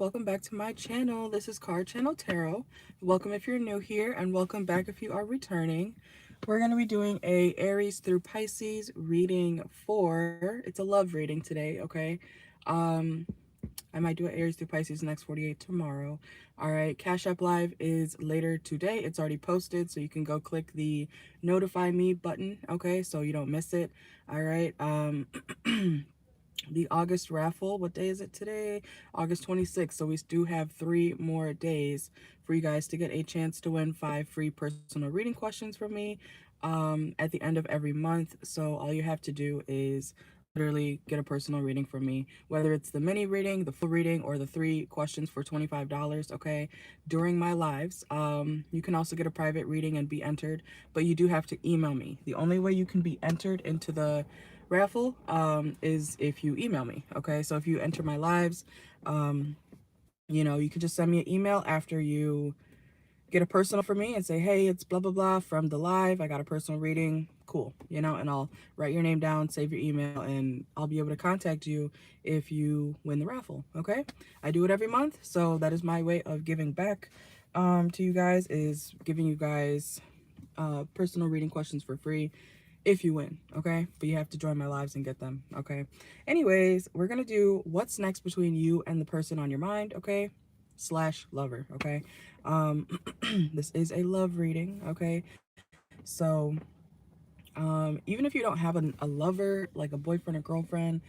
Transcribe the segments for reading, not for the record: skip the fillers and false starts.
Welcome back to my channel. This is CarChanneledTarot. Welcome if you're new here, and welcome back if you are returning. We're going to be doing a Aries through Pisces reading it's a love reading today, okay? I might do an Aries through Pisces next 48 tomorrow. All right, Cash App Live is later today. It's already posted, so you can go click the notify me button, okay, so you don't miss it. All right, the August raffle, what day is it today? August 26th. So we do have 3 more days for you guys to get a chance to win 5 free personal reading questions from me at the end of every month. So all you have to do is literally get a personal reading from me, whether it's the mini reading, the full reading, or the 3 questions for $25, okay, during my lives. You can also get a private reading and be entered, but you do have to email me. The only way you can be entered into the raffle is if you email me, okay? So if you enter my lives, you can just send me an email after you get a personal for me and say, hey, it's blah blah blah from the live, I got a personal reading, cool, and I'll write your name down, save your email, and I'll be able to contact you if you win the raffle, okay? I do it every month, so that is my way of giving back to you guys, is giving you guys personal reading questions for free if you win, okay? But you have to join my lives and get them, okay? Anyways, we're gonna do what's next between you and the person on your mind, okay? Slash lover, okay? This is a love reading, okay? So even if you don't have a lover, like a boyfriend or girlfriend,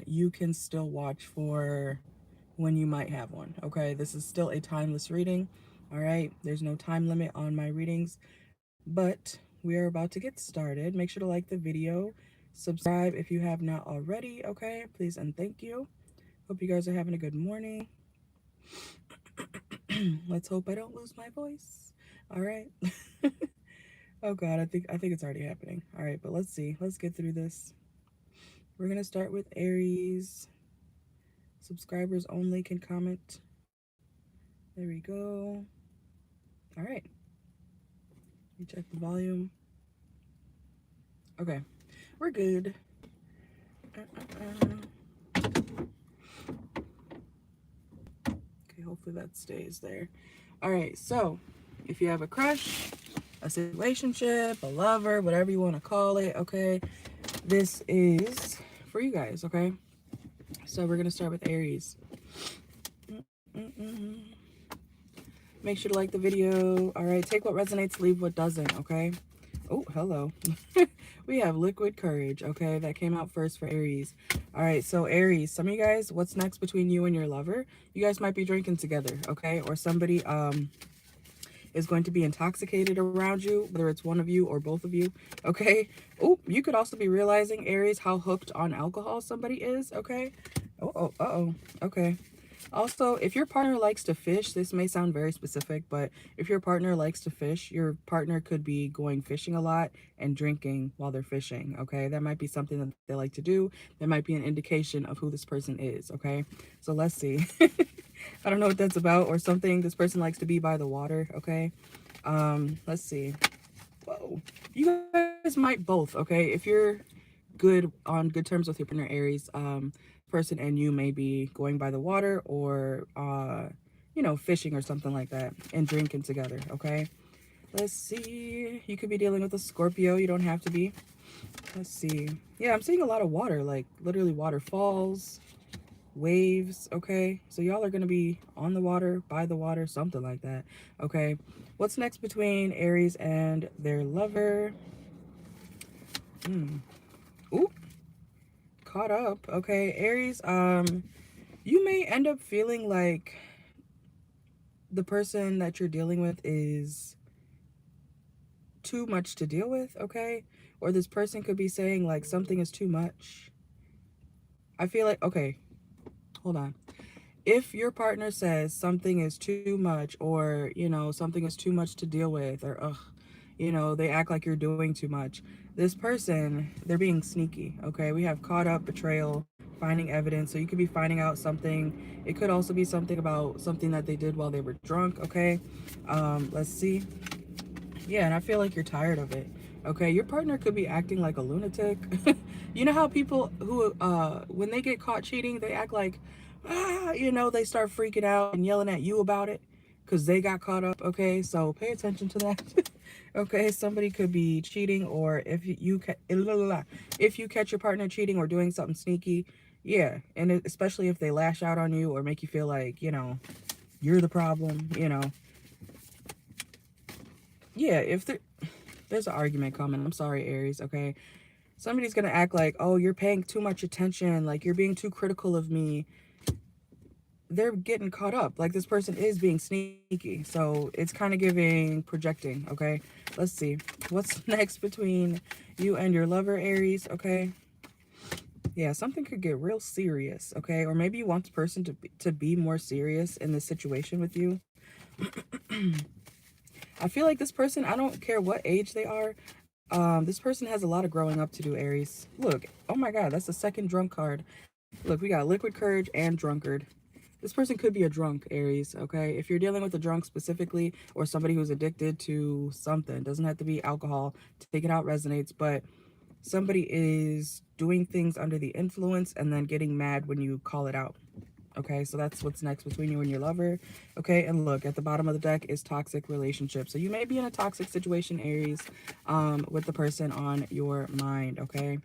you can still watch for when you might have one, okay? This is still a timeless reading, all right? There's no time limit on my readings, but we are about to get started. Make sure to like the video, subscribe if you have not already, okay? Please and thank you. Hope you guys are having a good morning. Let's hope I don't lose my voice. All right. Oh God, I think it's already happening. All right, but let's see. Let's get through this. We're gonna start with Aries. Subscribers only can comment. There we go. All right. Let me check the volume. Okay, we're good. Okay, hopefully that stays there. All right, so if you have a crush, a situationship, a lover, whatever you want to call it, okay, this is for you guys, okay? So we're gonna start with Aries. Make sure to like the video. All right, take what resonates, leave what doesn't, okay? Oh, hello. We have liquid courage, okay? That came out first for Aries. All right, so Aries, some of you guys, what's next between you and your lover? You guys might be drinking together, okay? Or somebody is going to be intoxicated around you, whether it's one of you or both of you, okay? Oh, you could also be realizing, Aries, how hooked on alcohol somebody is, okay? Okay. Also, if your partner likes to fish, this may sound very specific, but if your partner likes to fish, your partner could be going fishing a lot and drinking while they're fishing, okay? That might be something that they like to do. That might be an indication of who this person is, okay? So let's see. I don't know what that's about, or something. This person likes to be by the water, okay? Let's see. Whoa. You guys might both, okay? If you're on good terms with your partner, Aries, person and you may be going by the water, or fishing or something like that, and drinking together, okay? Let's see. You could be dealing with a Scorpio. You don't have to be. Let's see. Yeah, I'm seeing a lot of water, like literally waterfalls, waves, okay? So y'all are going to be on the water, by the water, something like that, okay? What's next between Aries and their lover? Ooh, caught up, okay? Aries, you may end up feeling like the person that you're dealing with is too much to deal with, okay? Or this person could be saying like something is too much. I feel like, okay, hold on. If your partner says something is too much, or, something is too much to deal with, or, they act like you're doing too much, this person, they're being sneaky, okay? We have caught up, betrayal, finding evidence. So you could be finding out something. It could also be something about something that they did while they were drunk, okay? Let's see. Yeah, and I feel like you're tired of it, okay? Your partner could be acting like a lunatic. You know how people who, when they get caught cheating, they act like, you know, they start freaking out and yelling at you about it because they got caught up. Okay, so pay attention to that. Okay, somebody could be cheating, or if you catch your partner cheating or doing something sneaky, yeah, and especially if they lash out on you or make you feel like, you know, you're the problem, you know. Yeah, if there's an argument coming, I'm sorry, Aries, okay? Somebody's gonna act like, oh, you're paying too much attention, like you're being too critical of me. They're getting caught up. Like, this person is being sneaky. So it's kind of giving projecting, okay? Let's see. What's next between you and your lover, Aries, okay? Yeah, something could get real serious, okay? Or maybe you want the person to be more serious in this situation with you. I feel like this person, I don't care what age they are, this person has a lot of growing up to do, Aries. Look, oh my God, that's the second drunk card. Look, we got liquid courage and drunkard. This person could be a drunk, Aries, okay? If you're dealing with a drunk specifically, or somebody who's addicted to something, doesn't have to be alcohol, take it out resonates, but somebody is doing things under the influence and then getting mad when you call it out. Okay, so that's what's next between you and your lover. Okay, and look, at the bottom of the deck is toxic relationship. So you may be in a toxic situation, Aries, with the person on your mind. Okay,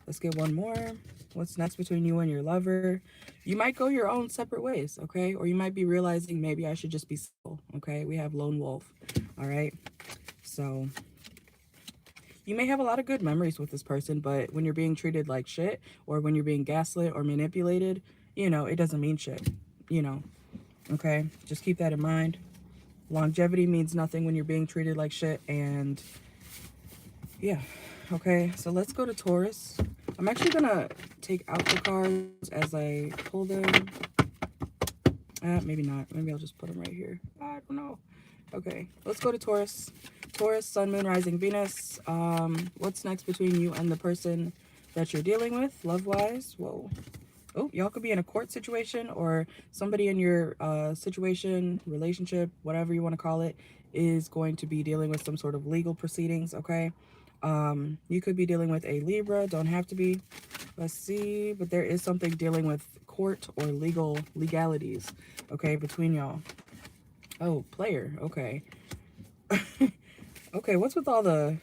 let's get one more. What's next between you and your lover? You might go your own separate ways, okay? Or you might be realizing maybe I should just be single, okay? We have lone wolf, all right? So you may have a lot of good memories with this person, but when you're being treated like shit, or when you're being gaslit or manipulated, you know, it doesn't mean shit, you know, okay? Just keep that in mind. Longevity means nothing when you're being treated like shit, and yeah, okay? So let's go to Taurus. I'm actually gonna take out the cards as I pull them. Maybe not. Maybe I'll just put them right here. I don't know. Okay, let's go to Taurus. Taurus, Sun, Moon, Rising, Venus. What's next between you and the person that you're dealing with, love-wise? Whoa. Oh, y'all could be in a court situation, or somebody in your situation, relationship, whatever you want to call it, is going to be dealing with some sort of legal proceedings, okay? You could be dealing with a Libra, don't have to be. Let's see, but there is something dealing with court or legalities, okay, between y'all. Oh, player, okay. Okay, what's with all the...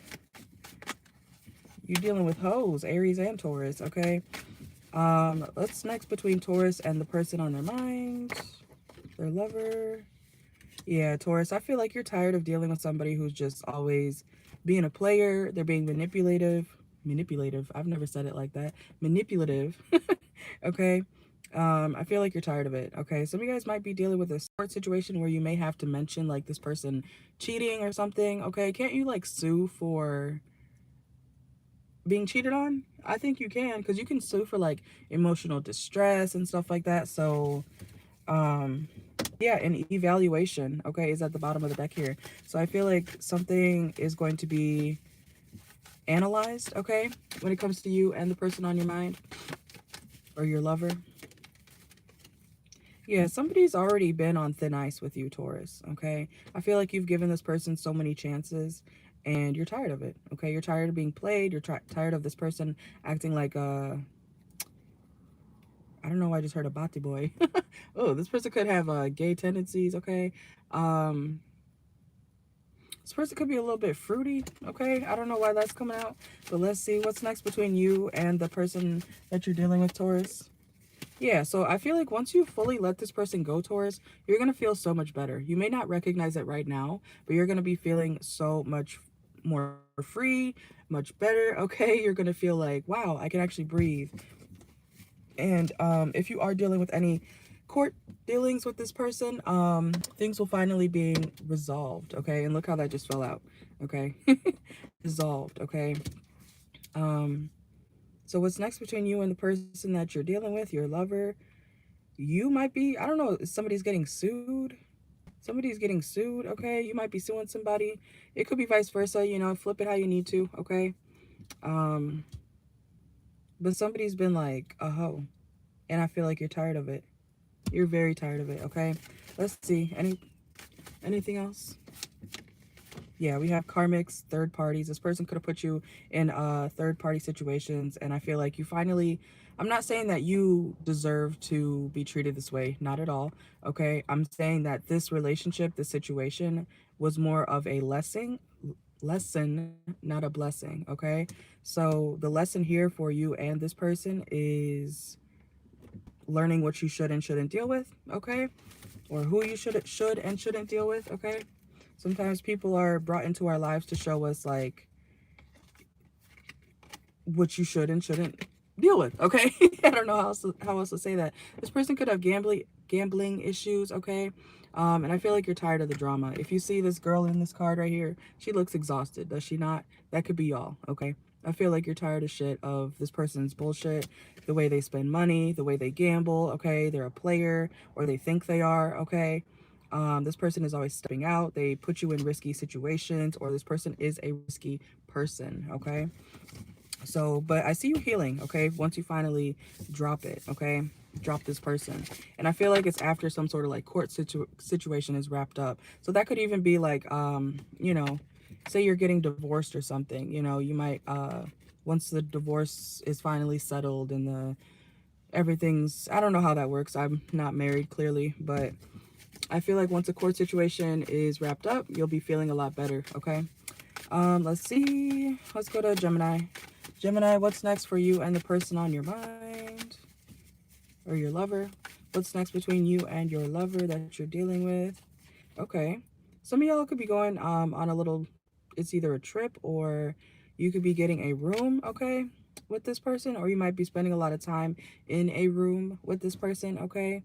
You dealing with hoes, Aries and Taurus, okay? What's next between Taurus and the person on their mind? Their lover. Yeah, Taurus, I feel like you're tired of dealing with somebody who's just always being a player. They're being manipulative. Manipulative. I've never said it like that. Manipulative. Okay. I feel like you're tired of it. Okay. Some of you guys might be dealing with a sport situation where you may have to mention like this person cheating or something. Okay. Can't you like sue for being cheated on? I think you can, because you can sue for like emotional distress and stuff like that. So, yeah, an evaluation, okay, is at the bottom of the deck here. So I feel like something is going to be analyzed, okay, when it comes to you and the person on your mind or your lover. Yeah, somebody's already been on thin ice with you, Taurus, okay? I feel like you've given this person so many chances and you're tired of it, okay? You're tired of being played. You're tired of this person acting like a... I don't know why I just heard a bati boy. Oh, this person could have gay tendencies, okay? This person could be a little bit fruity, okay? I don't know why that's coming out, but let's see what's next between you and the person that you're dealing with, Taurus. Yeah, so I feel like once you fully let this person go, Taurus, you're going to feel so much better. You may not recognize it right now, but you're going to be feeling so much more free, much better, okay? You're going to feel like, wow, I can actually breathe. And if you are dealing with any court dealings with this person, things will finally be resolved, okay? And look how that just fell out, okay? Resolved, okay? So what's next between you and the person that you're dealing with, your lover? You might be, I don't know, somebody's getting sued. Somebody's getting sued, okay? You might be suing somebody. It could be vice versa, you know, flip it how you need to, okay? But somebody's been like a hoe, and I feel like you're tired of it. You're very tired of it, okay? Let's see. Anything else? Yeah, we have karmics, third parties. This person could have put you in third party situations, and I feel like you finally I'm not saying that you deserve to be treated this way, not at all. Okay, I'm saying that this relationship, this situation was more of a lesson, not a blessing. Okay, so the lesson here for you and this person is learning what you should and shouldn't deal with. Okay, or who you should and shouldn't deal with. Okay, sometimes people are brought into our lives to show us like what you should and shouldn't deal with. Okay, I don't know how else to say that. This person could have gambling issues. Okay, and I feel like you're tired of the drama. If you see this girl in this card right here, she looks exhausted, does she not? That could be y'all. Okay, I feel like you're tired of shit, of this person's bullshit, the way they spend money, the way they gamble. Okay, they're a player, or they think they are. Okay, this person is always stepping out. They put you in risky situations, or this person is a risky person. Okay, so, but I see you healing. Okay, once you finally drop it. Okay, drop this person, and I feel like it's after some sort of like court situation is wrapped up. So that could even be like, you know, say you're getting divorced or something. You know, you might once the divorce is finally settled and the everything's, I don't know how that works. I'm not married, clearly, but I feel like once a court situation is wrapped up, you'll be feeling a lot better. Okay, let's see. Let's go to Gemini. Gemini, what's next for you and the person on your mind or your lover? What's next between you and your lover that you're dealing with? Okay, some of y'all could be going on a little, it's either a trip or you could be getting a room. Okay, with this person, or you might be spending a lot of time in a room with this person. Okay,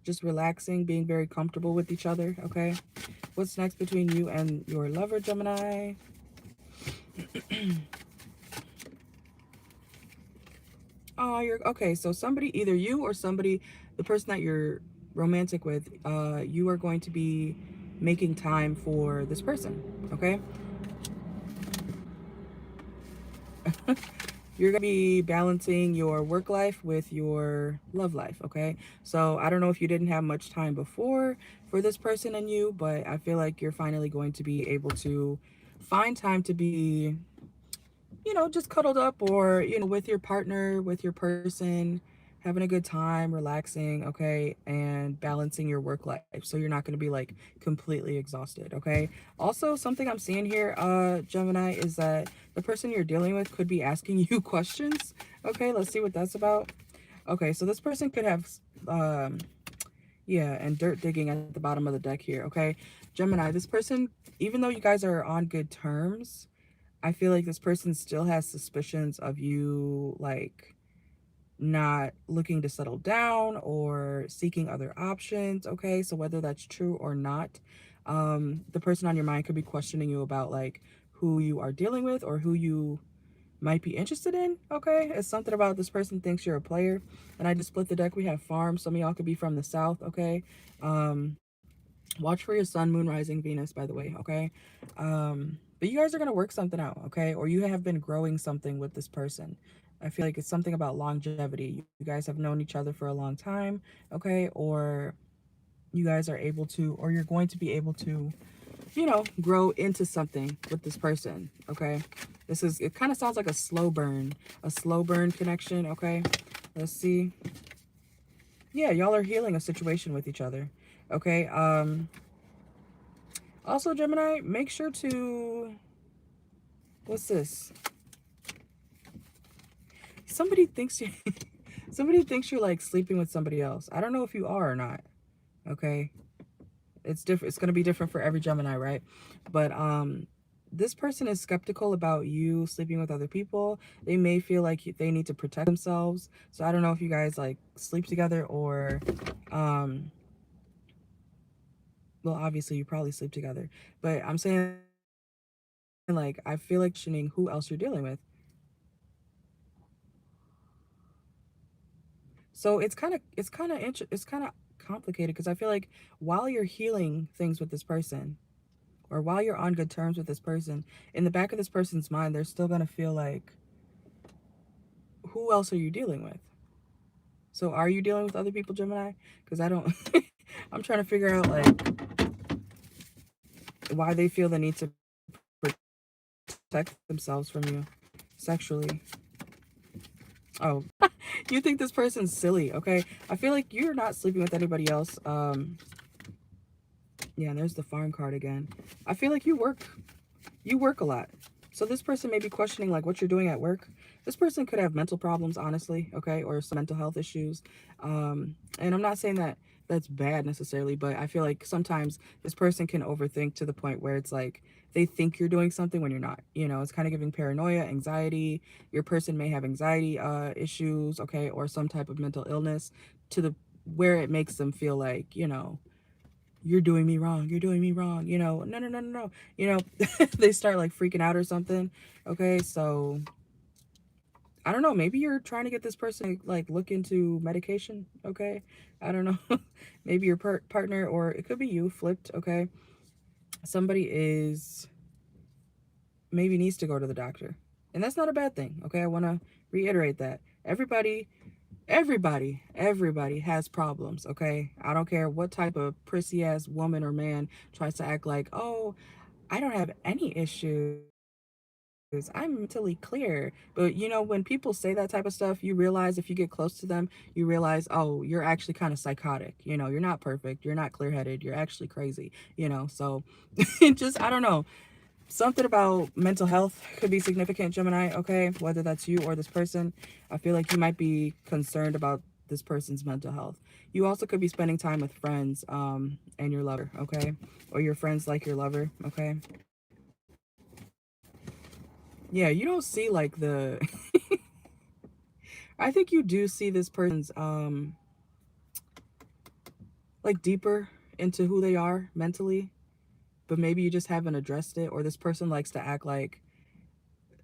just relaxing, being very comfortable with each other. Okay, what's next between you and your lover, Gemini? Oh, you're okay. So somebody, either you or somebody, the person that you're romantic with, you are going to be making time for this person. Okay. You're going to be balancing your work life with your love life. Okay. So I don't know if you didn't have much time before for this person and you, but I feel like you're finally going to be able to find time to be, you know, just cuddled up, or, you know, with your partner, with your person, having a good time, relaxing. Okay, and balancing your work life so you're not going to be like completely exhausted. Okay, also something I'm seeing here, Gemini, is that the person you're dealing with could be asking you questions. Okay, let's see what that's about. Okay, so this person could have um yeah, and dirt digging at the bottom of the deck here. Okay, Gemini, this person, even though you guys are on good terms, I feel like this person still has suspicions of you, like not looking to settle down or seeking other options. Okay, so whether that's true or not, the person on your mind could be questioning you about like who you are dealing with or who you might be interested in. Okay, it's something about this person thinks you're a player. And I just split the deck. We have farm. Some of y'all could be from the south. Okay, watch for your sun, moon, rising, Venus, by the way. Okay, but you guys are gonna work something out. Okay, or you have been growing something with this person. I feel like it's something about longevity. You guys have known each other for a long time. Okay, or you guys are able to, or you're going to be able to, you know, grow into something with this person. Okay, this is, it kind of sounds like a slow burn connection. Okay, let's see. Yeah, y'all are healing a situation with each other. Okay, also, Gemini, make sure to, what's this? Somebody thinks you, somebody thinks you're like sleeping with somebody else. I don't know if you are or not. Okay, it's different. It's gonna be different for every Gemini, right? But this person is skeptical about you sleeping with other people. They may feel like they need to protect themselves. So I don't know if you guys like sleep together or, well, obviously you probably sleep together. But I'm saying, like, I feel like questioning who else you're dealing with. So it's kind of complicated, because I feel like while you're healing things with this person, or while you're on good terms with this person, in the back of this person's mind, they're still gonna feel like, who else are you dealing with? So are you dealing with other people, Gemini? Because I don't, I'm trying to figure out like why they feel the need to protect themselves from you sexually. Oh, You think this person's silly, okay? I feel like you're not sleeping with anybody else. Yeah, there's the farm card again. I feel like you work a lot. So this person may be questioning like what you're doing at work. This person could have mental problems, honestly, okay, or some mental health issues. And I'm not saying that that's bad necessarily, but I feel like sometimes this person can overthink to the point where it's like they think you're doing something when you're not. You know, it's kind of giving paranoia, anxiety. Your person may have anxiety issues, okay, or some type of mental illness to the where it makes them feel like, you know, you're doing me wrong, you're doing me wrong, you know, no, no, no, no, no, you know, they start like freaking out or something. Okay, so I don't know, maybe you're trying to get this person to like look into medication. Okay, I don't know. Maybe your partner, or it could be you flipped. Okay, somebody is maybe needs to go to the doctor, and that's not a bad thing. Okay, I want to reiterate that everybody has problems. Okay, I don't care what type of prissy ass woman or man tries to act like, oh, I don't have any issues, I'm mentally clear. But you know, when people say that type of stuff, you realize if you get close to them, you realize, oh, you're actually kind of psychotic. You know, you're not perfect, you're not clear-headed, you're actually crazy, you know. So it just, I don't know, something about mental health could be significant, Gemini, okay? Whether that's you or this person, I feel like you might be concerned about this person's mental health. You also could be spending time with friends and your lover, okay? Or your friends like your lover, okay? Yeah, you don't see like the I think you do see this person's like deeper into who they are mentally, but maybe you just haven't addressed it, or this person likes to act like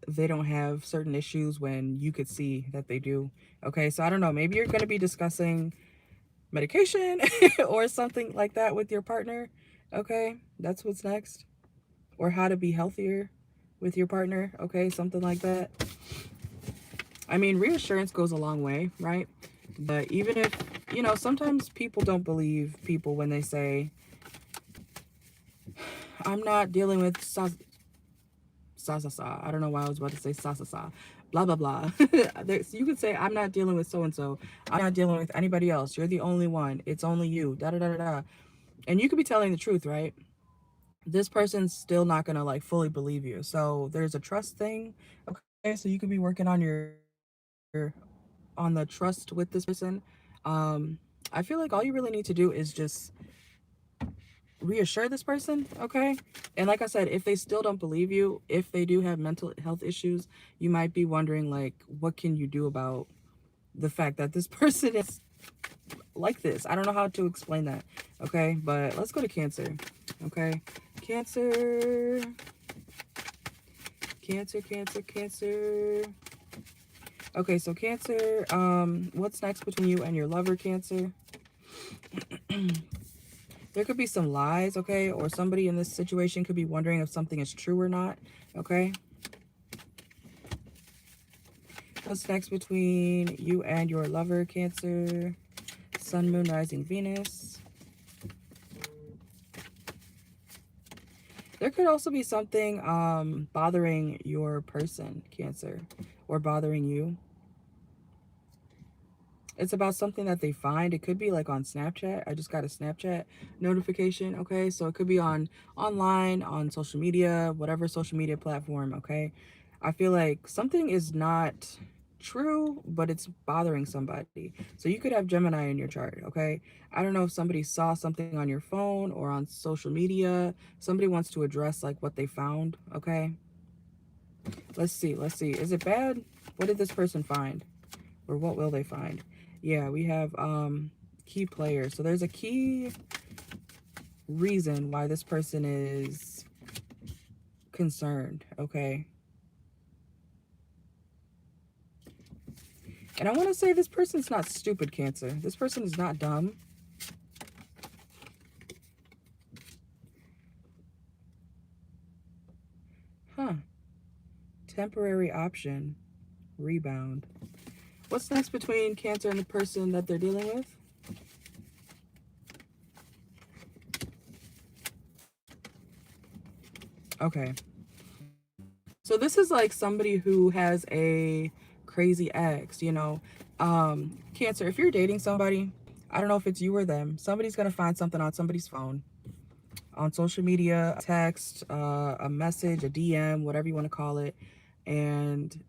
they don't have certain issues when you could see that they do. Okay, so I don't know, maybe you're going to be discussing medication or something like that with your partner. Okay, that's what's next. Or how to be healthier with your partner. Okay, something like that. I mean, reassurance goes a long way, right? But even if, you know, sometimes people don't believe people when they say, I'm not dealing with sa sa sa. I don't know why I was about to say sa sa sa. Blah blah blah. You could say I'm not dealing with so and so. I'm not dealing with anybody else. You're the only one. It's only you. Da da da da da. And you could be telling the truth, right? This person's still not gonna like fully believe you. So there's a trust thing. Okay, so you could be working on the trust with this person. I feel like all you really need to do is just reassure this person, okay? And like I said, if they still don't believe you, if they do have mental health issues, you might be wondering like, what can you do about the fact that this person is like this? I don't know how to explain that, okay? But let's go to Cancer, okay? Cancer, Cancer, Cancer, Cancer. Okay, so Cancer, what's next between you and your lover, Cancer? There could be some lies, okay? Or somebody in this situation could be wondering if something is true or not, okay? What's next between you and your lover, Cancer? Sun, Moon, Rising, Venus. There could also be something bothering your person, Cancer, or bothering you. It's about something that they find. It could be like on Snapchat. I just got a Snapchat notification, okay? So it could be on online, on social media, whatever social media platform, okay? I feel like something is not true, but it's bothering somebody. So you could have Gemini in your chart, okay? I don't know if somebody saw something on your phone or on social media. Somebody wants to address like what they found, okay? Let's see, let's see. Is it bad? What did this person find? Or what will they find? Yeah, we have key players. So there's a key reason why this person is concerned, okay? And I want to say this person's not stupid, Cancer. This person is not dumb. Huh. Temporary option. Rebound. What's next between Cancer and the person that they're dealing with? Okay. So this is like somebody who has a crazy ex, you know. Cancer, if you're dating somebody, I don't know if it's you or them, somebody's going to find something on somebody's phone, on social media, a text, a message, a DM, whatever you want to call it. And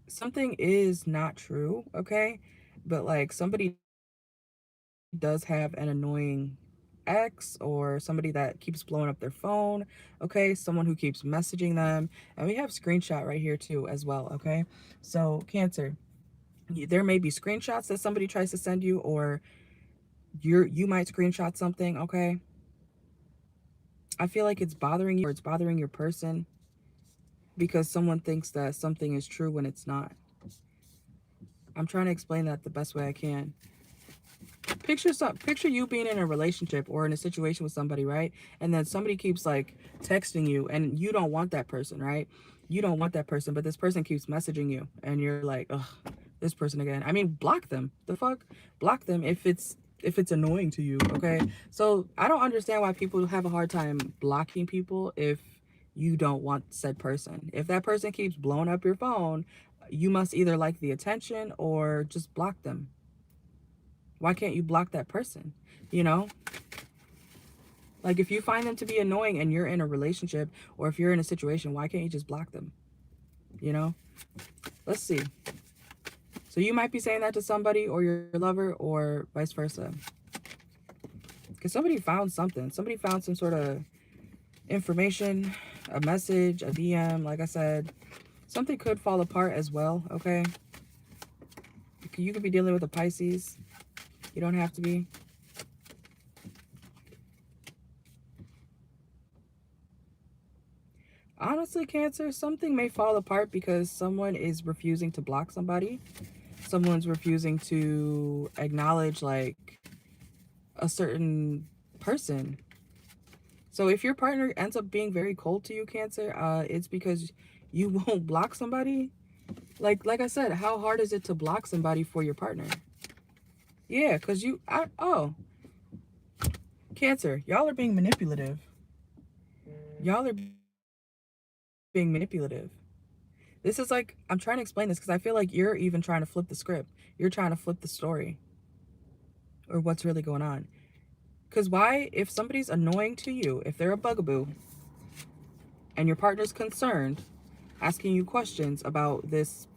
something is not true, okay? But like somebody does have an annoying ex or somebody that keeps blowing up their phone, okay? Someone who keeps messaging them. And we have screenshot right here too as well, okay? So Cancer, there may be screenshots that somebody tries to send you, or you might screenshot something, okay? I feel like it's bothering you, or it's bothering your person, because someone thinks that something is true when it's not. I'm trying to explain that the best way I can. Picture you being in a relationship or in a situation with somebody, right? And then somebody keeps like texting you and you don't want that person, right? You don't want that person, but this person keeps messaging you and you're like, ugh, this person again. I mean, block them. The fuck? Block them if it's annoying to you, okay? So I don't understand why people have a hard time blocking people if you don't want said person. If that person keeps blowing up your phone, you must either like the attention or just block them. Why can't you block that person? You know? Like if you find them to be annoying and you're in a relationship or if you're in a situation, why can't you just block them? You know? Let's see. So you might be saying that to somebody or your lover or vice versa. Because somebody found something. Somebody found some sort of information, a message, a DM. Like I said, something could fall apart as well, okay? You could be dealing with a Pisces. You don't have to be. Honestly, Cancer, something may fall apart because someone is refusing to block somebody. Someone's refusing to acknowledge, like, a certain person. So if your partner ends up being very cold to you, Cancer, it's because you won't block somebody. Like I said, how hard is it to block somebody for your partner? Yeah, because oh, Cancer, y'all are being manipulative. Y'all are being manipulative. This is like, I'm trying to explain this because I feel like you're even trying to flip the script. You're trying to flip the story or what's really going on. Because why, if somebody's annoying to you, if they're a bugaboo and your partner's concerned, asking you questions about this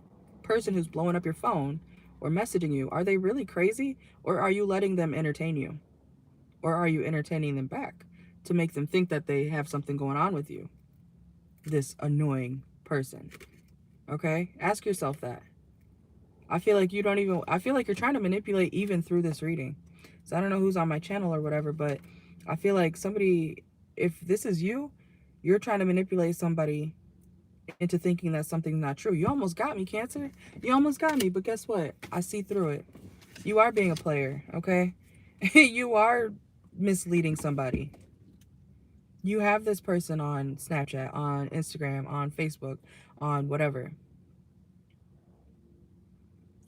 person who's blowing up your phone or messaging you, are they really crazy? Or are you letting them entertain you? Or are you entertaining them back to make them think that they have something going on with you? This annoying person. Okay? Ask yourself that. I feel like I feel like you're trying to manipulate even through this reading. So I don't know who's on my channel or whatever, but I feel like somebody, if this is you, you're trying to manipulate somebody into thinking that something's not true. You almost got me, Cancer. You almost got me, but guess what? I see through it. You are being a player, okay? You are misleading somebody. You have this person on Snapchat, on Instagram, on Facebook, on whatever.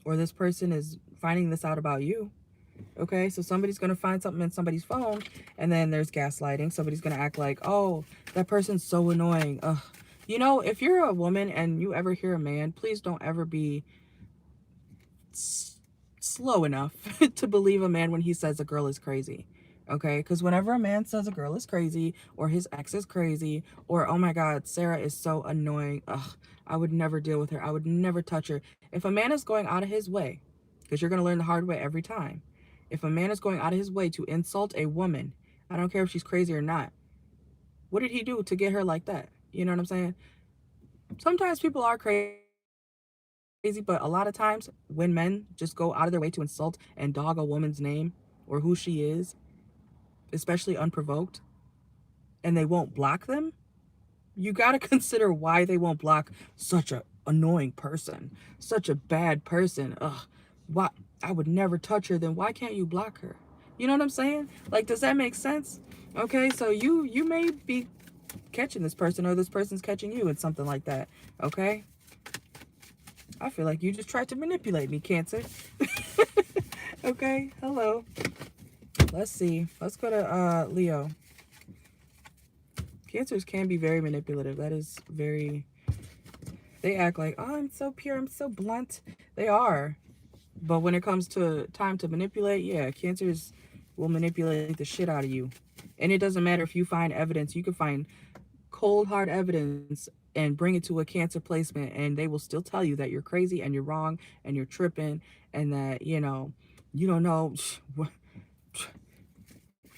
Or this person is finding this out about you. Okay, so somebody's going to find something in somebody's phone, and then there's gaslighting. Somebody's going to act like, oh, that person's so annoying. Ugh. You know, if you're a woman and you ever hear a man, please don't ever be slow enough to believe a man when he says a girl is crazy. Okay, because whenever a man says a girl is crazy or his ex is crazy or oh my god, Sarah is so annoying, ugh, I would never deal with her, I would never touch her. If a man is going out of his way, because you're going to learn the hard way every time, if a man is going out of his way to insult a woman, I don't care if she's crazy or not, what did he do to get her like that? You know what I'm saying? Sometimes people are crazy, but a lot of times when men just go out of their way to insult and dog a woman's name or who she is, especially unprovoked, and they won't block them, you got to consider why they won't block such a annoying person, such a bad person. Ugh, why I would never touch her. Then why can't you block her? You know what I'm saying? Like, does that make sense? Okay, so you may be catching this person or this person's catching you in something like that. Okay, I feel like you just tried to manipulate me, Cancer. Okay, hello. Let's see. Let's go to Leo. Cancers can be very manipulative. That is very... They act like, oh, I'm so pure, I'm so blunt. They are. But when it comes to time to manipulate, yeah, Cancers will manipulate the shit out of you. And it doesn't matter if you find evidence. You can find cold hard evidence and bring it to a Cancer placement, and they will still tell you that you're crazy and you're wrong and you're tripping, and that, you don't know.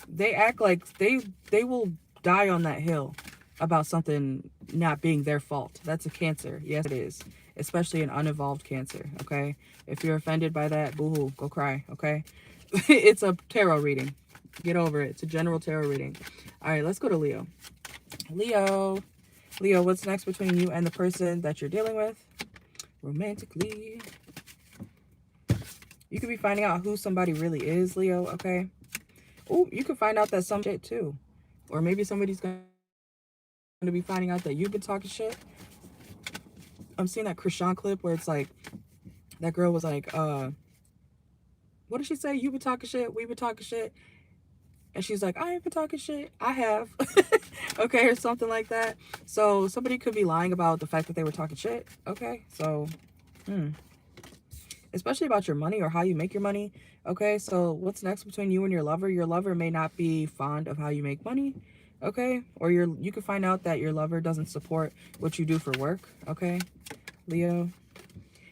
They act like they will die on that hill about something not being their fault. That's a Cancer. Yes, it is. Especially an unevolved Cancer. Okay. If you're offended by that, boo-hoo, go cry. Okay. It's a tarot reading. Get over it. It's a general tarot reading. All right, let's go to Leo. Leo, what's next between you and the person that you're dealing with romantically? You could be finding out who somebody really is, Leo. Okay. Oh, you can find out that some shit too. Or maybe somebody's going to be finding out that you've been talking shit. I'm seeing that Krishan clip where it's like, that girl was like, what did she say? You been talking shit, we been talking shit. And she's like, I ain't been talking shit. I have. Okay, or something like that. So somebody could be lying about the fact that they were talking shit. Okay, so, especially about your money or how you make your money. Okay, so what's next between you and your lover? Your lover may not be fond of how you make money. Okay, or you could find out that your lover doesn't support what you do for work. Okay, Leo.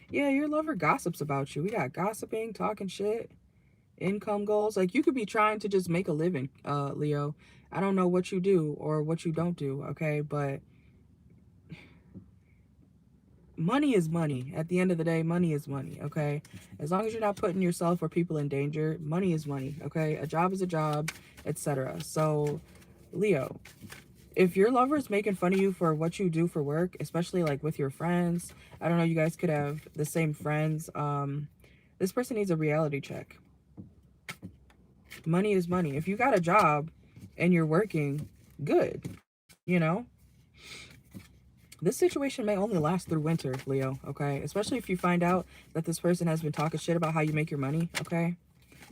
Yeah, your lover gossips about you. We got gossiping, talking shit, income goals. Like, you could be trying to just make a living, Leo. I don't know what you do or what you don't do, okay? But money is money. At the end of the day, money is money, okay? As long as you're not putting yourself or people in danger, money is money, okay? A job is a job, etc. So, Leo, if your lover is making fun of you for what you do for work, especially like with your friends, I don't know, you guys could have the same friends. This person needs a reality check. Money is money. If you got a job and you're working, good, This situation may only last through winter, Leo, okay? Especially if you find out that this person has been talking shit about how you make your money, okay?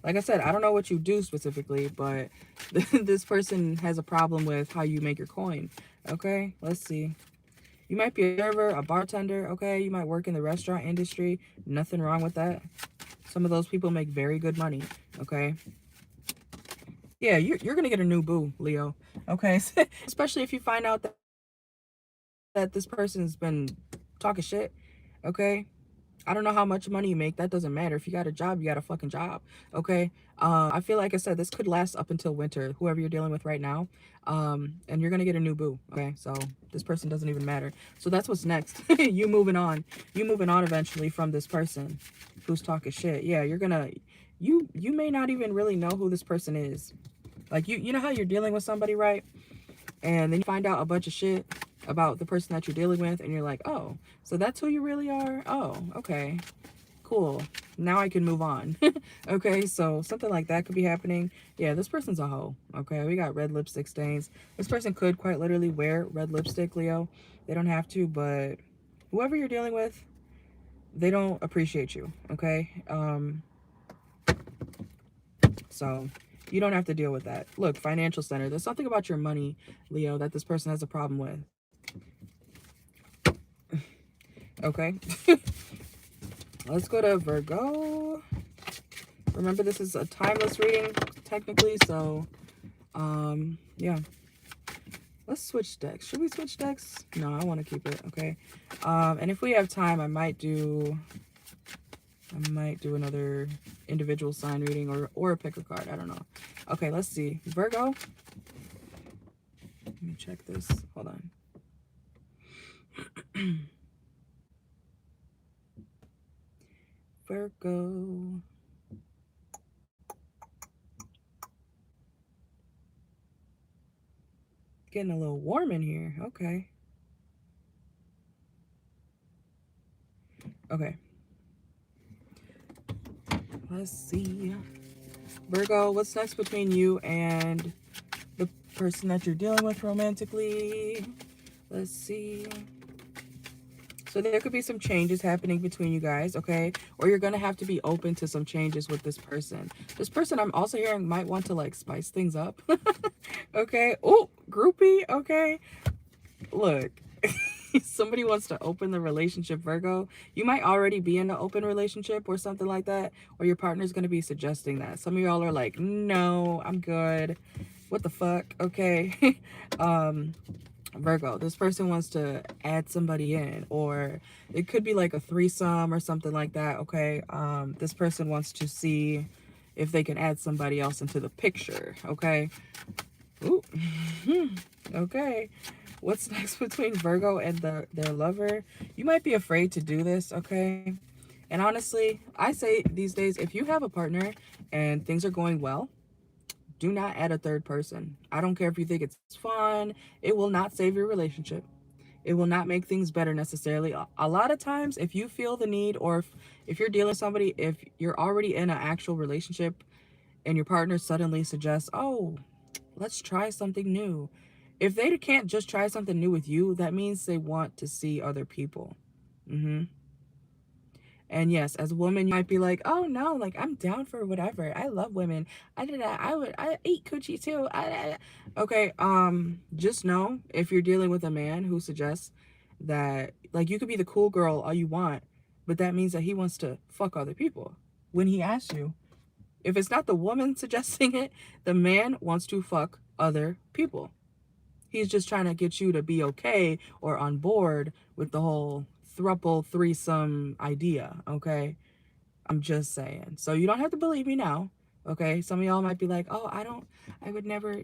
Like I said, I don't know what you do specifically, but this person has a problem with how you make your coin, okay? Let's see. You might be a server, a bartender, okay? You might work in the restaurant industry. Nothing wrong with that. Some of those people make very good money, okay? Yeah, you're going to get a new boo, Leo, okay? Especially if you find out that this person's been talking shit, okay? I don't know how much money you make. That doesn't matter. If you got a job, you got a fucking job, okay? I feel like I said, this could last up until winter, whoever you're dealing with right now. And you're going to get a new boo, okay? So this person doesn't even matter. So that's what's next. You moving on. You moving on eventually from this person who's talking shit. Yeah, you're going to... You may not even really know who this person is. Like, you know how you're dealing with somebody, right? And then you find out a bunch of shit about the person that you're dealing with, and you're like, oh, so that's who you really are? Oh, okay, cool. Now I can move on. Okay, so something like that could be happening. Yeah, this person's a hoe. Okay, we got red lipstick stains. This person could quite literally wear red lipstick, Leo. They don't have to, but whoever you're dealing with, they don't appreciate you, okay? So you don't have to deal with that. Look, financial center. There's something about your money, Leo, that this person has a problem with. Okay. Let's go to Virgo. Remember, this is a timeless reading, technically, so, yeah. Let's switch decks. Should we switch decks? No, I want to keep it, okay? And if we have time, I might do another individual sign reading or pick a card. I don't know. Okay, let's see. Virgo. Let me check this. Hold on. Virgo. Getting a little warm in here. Okay. Okay. Let's see. Virgo, what's next between you and the person that you're dealing with romantically? Let's see. So there could be some changes happening between you guys, okay? Or you're going to have to be open to some changes with this person. This person, I'm also hearing, might want to, like, spice things up. Okay? Oh, groupie, okay? Look. Somebody wants to open the relationship, Virgo. You might already be in an open relationship or something like that, or your partner's going to be suggesting that. Some of y'all are like, no, I'm good. What the fuck? Okay. Virgo, this person wants to add somebody in, or it could be like a threesome or something like that. Okay. This person wants to see if they can add somebody else into the picture. Okay. Ooh. Okay. What's next between Virgo and their lover? You might be afraid to do this, okay? And honestly, I say these days, if you have a partner and things are going well, do not add a third person. I don't care if you think it's fun. It will not save your relationship. It will not make things better necessarily. A lot of times, if you feel the need, or if you're dealing with somebody, if you're already in an actual relationship and your partner suddenly suggests, oh, let's try something new. If they can't just try something new with you, that means they want to see other people. And yes, as a woman, you might be like, oh no, like I'm down for whatever. I love women. I did that. I eat coochie too. Okay, just know if you're dealing with a man who suggests that, like, you could be the cool girl all you want, but that means that he wants to fuck other people when he asks you. If it's not the woman suggesting it, the man wants to fuck other people. He's just trying to get you to be okay or on board with the whole throuple threesome idea, okay? I'm just saying. So you don't have to believe me now, okay? Some of y'all might be like, oh, I would never,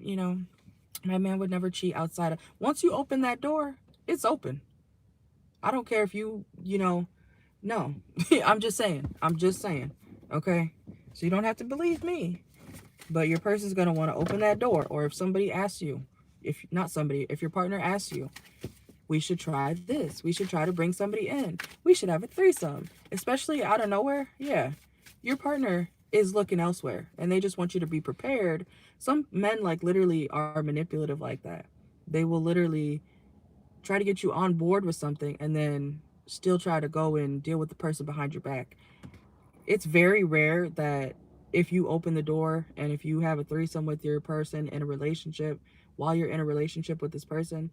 my man would never cheat outside of. Once you open that door, it's open. I don't care if no. I'm just saying, okay? So you don't have to believe me. But your person's going to want to open that door. Or if somebody asks you, if your partner asks you, we should try this. We should try to bring somebody in. We should have a threesome. Especially out of nowhere. Yeah. Your partner is looking elsewhere. And they just want you to be prepared. Some men, like, literally are manipulative like that. They will literally try to get you on board with something and then still try to go and deal with the person behind your back. It's very rare that if you open the door and if you have a threesome with your person in a relationship, while you're in a relationship with this person,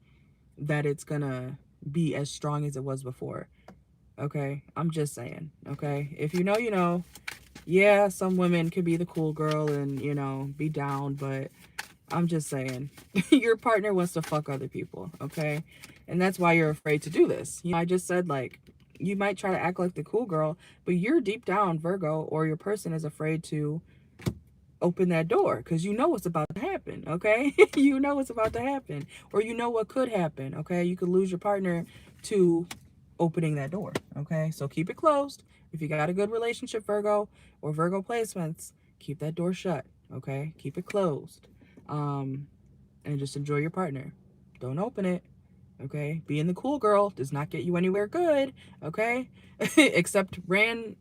that it's gonna be as strong as it was before. Okay? I'm just saying. Okay? If you know, you know. Yeah, some women could be the cool girl and, be down, but I'm just saying. Your partner wants to fuck other people. Okay? And that's why you're afraid to do this. I just said, like, you might try to act like the cool girl, but you're deep down, Virgo, or your person is afraid to open that door because you know what's about to happen, okay? You know what's about to happen, or you know what could happen, okay? You could lose your partner to opening that door, okay? So keep it closed. If you got a good relationship, Virgo, or Virgo placements, keep that door shut, okay? Keep it closed. And just enjoy your partner. Don't open it. Okay, being the cool girl does not get you anywhere good, okay? Except ran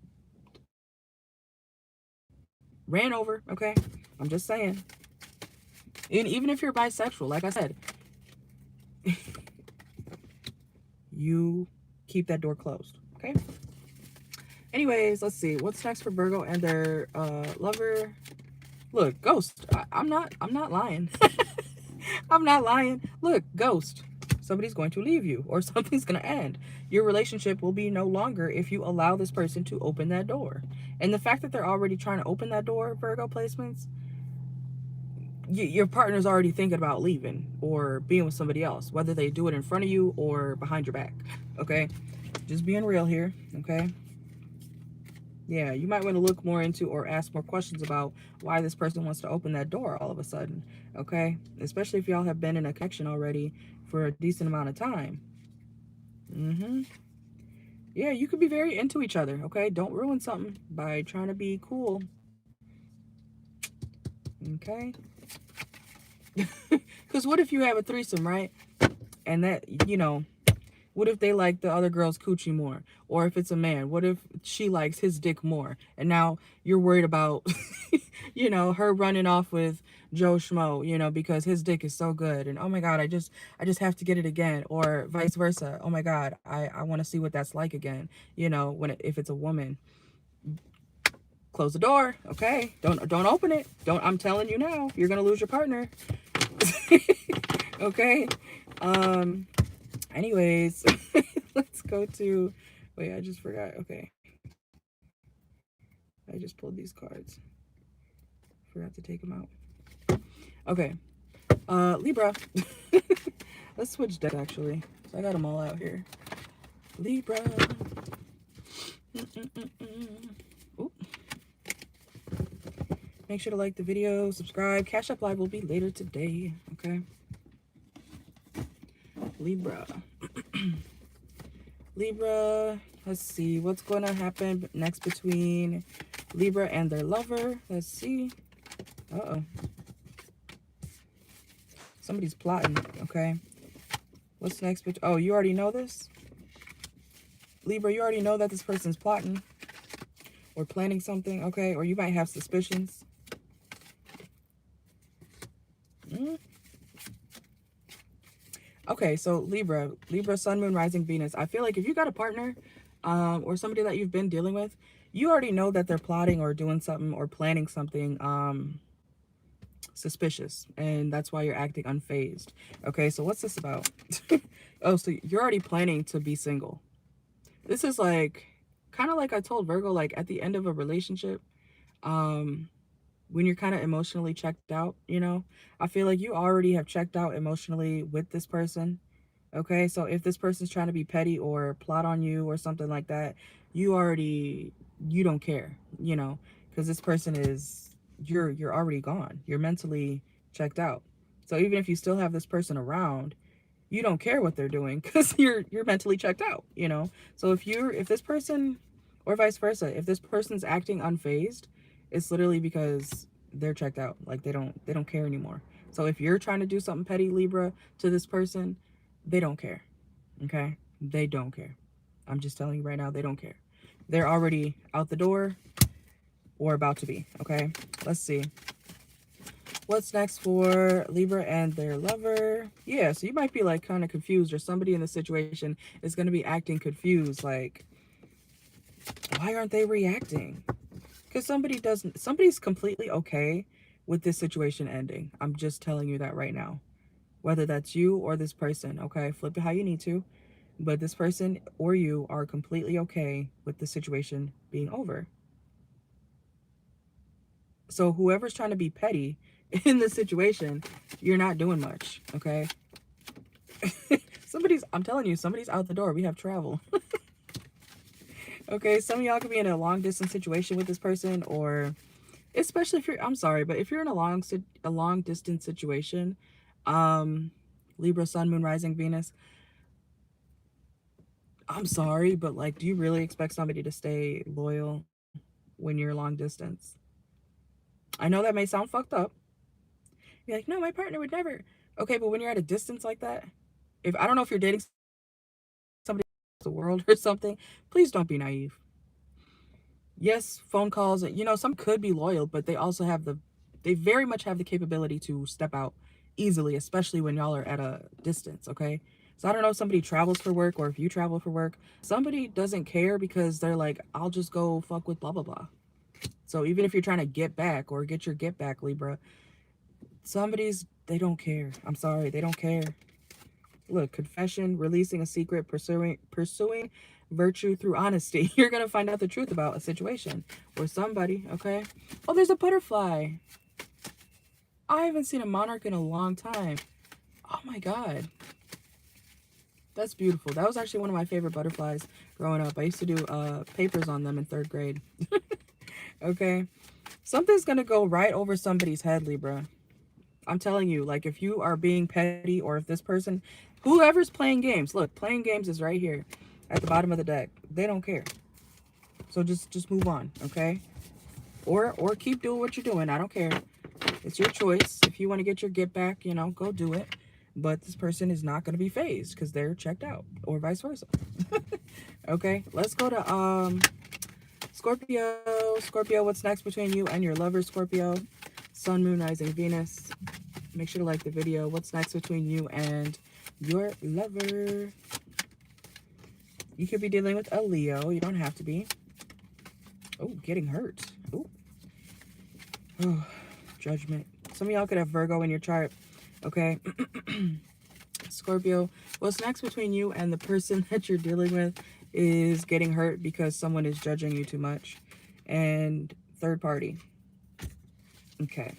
over, okay? I'm just saying. And even if you're bisexual, like I said, you keep that door closed, okay? Anyways, let's see. What's next for Virgo and their lover? Look, ghost. I'm not lying. I'm not lying. Look, ghost. Somebody's going to leave you or something's going to end. Your relationship will be no longer if you allow this person to open that door. And the fact that they're already trying to open that door, Virgo placements, your partner's already thinking about leaving or being with somebody else, whether they do it in front of you or behind your back. Okay? Just being real here. Okay? Yeah, you might want to look more into or ask more questions about why this person wants to open that door all of a sudden, okay? Especially if y'all have been in a connection already for a decent amount of time. Yeah, you could be very into each other, okay? Don't ruin something by trying to be cool, okay? Because what if you have a threesome, right? And that, what if they like the other girl's coochie more? Or if it's a man, what if she likes his dick more? And now you're worried about, her running off with Joe Schmo, because his dick is so good. And oh my God, I just have to get it again. Or vice versa. Oh my God, I want to see what that's like again. If it's a woman. Close the door, okay? Don't open it. I'm telling you now, you're gonna lose your partner. Okay? Anyways, let's go to, wait, I just forgot. Okay. I just pulled these cards. Forgot to take them out. Okay. Libra. Let's switch decks actually. So I got them all out here. Libra. Ooh. Make sure to like the video, subscribe. Cash App Live will be later today. Okay. Libra. Libra. Let's see what's going to happen next between Libra and their lover. Let's see. Uh-oh. Somebody's plotting. Okay. What's next? Oh, you already know this? Libra, you already know that this person's plotting or planning something, okay? Or you might have suspicions. Okay, so Libra, Sun, Moon, Rising, Venus. I feel like if you got a partner or somebody that you've been dealing with, you already know that they're plotting or doing something or planning something suspicious. And that's why you're acting unfazed. Okay, so what's this about? Oh, so you're already planning to be single. This is like, kind of like I told Virgo, like at the end of a relationship, when you're kind of emotionally checked out, you know, I feel like you already have checked out emotionally with this person. Okay, so if this person's trying to be petty or plot on you or something like that, you don't care, you know, because this person is, you're already gone. You're mentally checked out. So even if you still have this person around, you don't care what they're doing because you're mentally checked out, you know. So if this person, or vice versa, if this person's acting unfazed, it's literally because they're checked out. Like they don't care anymore. So if you're trying to do something petty, Libra, to this person, they don't care. Okay, they don't care. I'm just telling you right now, they don't care. They're already out the door or about to be. Okay, let's see what's next for Libra and their lover. Yeah, so you might be like kind of confused, or somebody in the situation is going to be acting confused, like, why aren't they reacting? Because somebody's completely okay with this situation ending. I'm just telling you that right now. Whether that's you or this person, okay? Flip it how you need to. But this person or you are completely okay with the situation being over. So whoever's trying to be petty in this situation, you're not doing much, okay? I'm telling you, somebody's out the door. We have travel. Okay, some of y'all could be in a long distance situation with this person, or especially if you're, I'm sorry, but if you're in a long distance situation, Libra, Sun, Moon, Rising, Venus, I'm sorry, but like, do you really expect somebody to stay loyal when you're long distance? I know that may sound fucked up. You're like, no, my partner would never. Okay, but when you're at a distance like that, if I don't know if you're dating somebody across the world or something, please don't be naive. Yes, phone calls, you know, some could be loyal, but they very much have the capability to step out easily, especially when y'all are at a distance, okay? So I don't know if somebody travels for work or if you travel for work. Somebody doesn't care because they're like, I'll just go fuck with blah, blah, blah. So even if you're trying to get back or get your get back, Libra, they don't care. I'm sorry, they don't care. Look, confession, releasing a secret, pursuing virtue through honesty. You're going to find out the truth about a situation or somebody, okay? Oh, there's a butterfly. I haven't seen a monarch in a long time. Oh my God. That's beautiful. That was actually one of my favorite butterflies growing up. I used to do papers on them in 3rd grade. Okay? Something's going to go right over somebody's head, Libra. I'm telling you, like, if you are being petty, or if this person, whoever's playing games, look, playing games is right here at the bottom of the deck. They don't care. So just move on, okay? Or keep doing what you're doing. I don't care. It's your choice. If you want to get your get back, you know, go do it. But this person is not going to be phased because they're checked out, or vice versa. Okay, let's go to Scorpio. Scorpio, what's next between you and your lover, Scorpio? Sun, Moon, Rising, Venus. Make sure to like the video. What's next between you and your lover? You could be dealing with a Leo. You don't have to be. Oh, getting hurt. Oh, Judgment. Some of y'all could have Virgo in your chart. Okay. Scorpio, what's next between you and the person that you're dealing with is getting hurt because someone is judging you too much. And third party. Okay.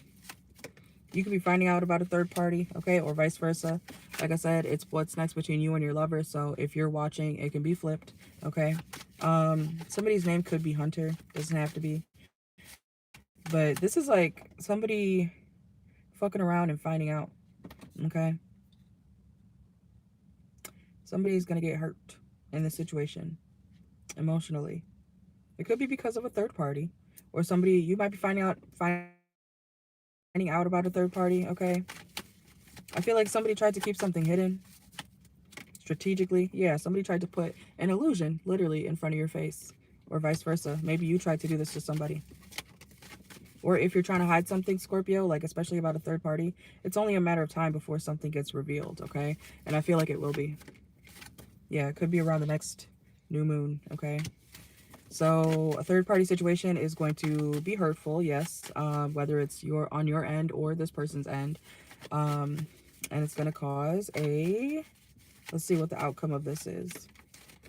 You could be finding out about a third party, okay, or vice versa. Like I said, it's what's next between you and your lover. So if you're watching, it can be flipped, okay. Somebody's name could be Hunter, doesn't have to be, but this is like somebody fucking around and finding out, okay. Somebody's gonna get hurt in this situation emotionally. It could be because of a third party, or somebody, you might be finding out about a third party, okay. I feel like somebody tried to keep something hidden strategically. Yeah, somebody tried to put an illusion literally in front of your face, or vice versa. Maybe you tried to do this to somebody. Or if you're trying to hide something, Scorpio, like especially about a third party, it's only a matter of time before something gets revealed, okay? And I feel like it will be. Yeah, it could be around the next new moon, okay? So a third party situation is going to be hurtful, yes, whether it's on your end or this person's end. And it's going to cause a, let's see what the outcome of this is.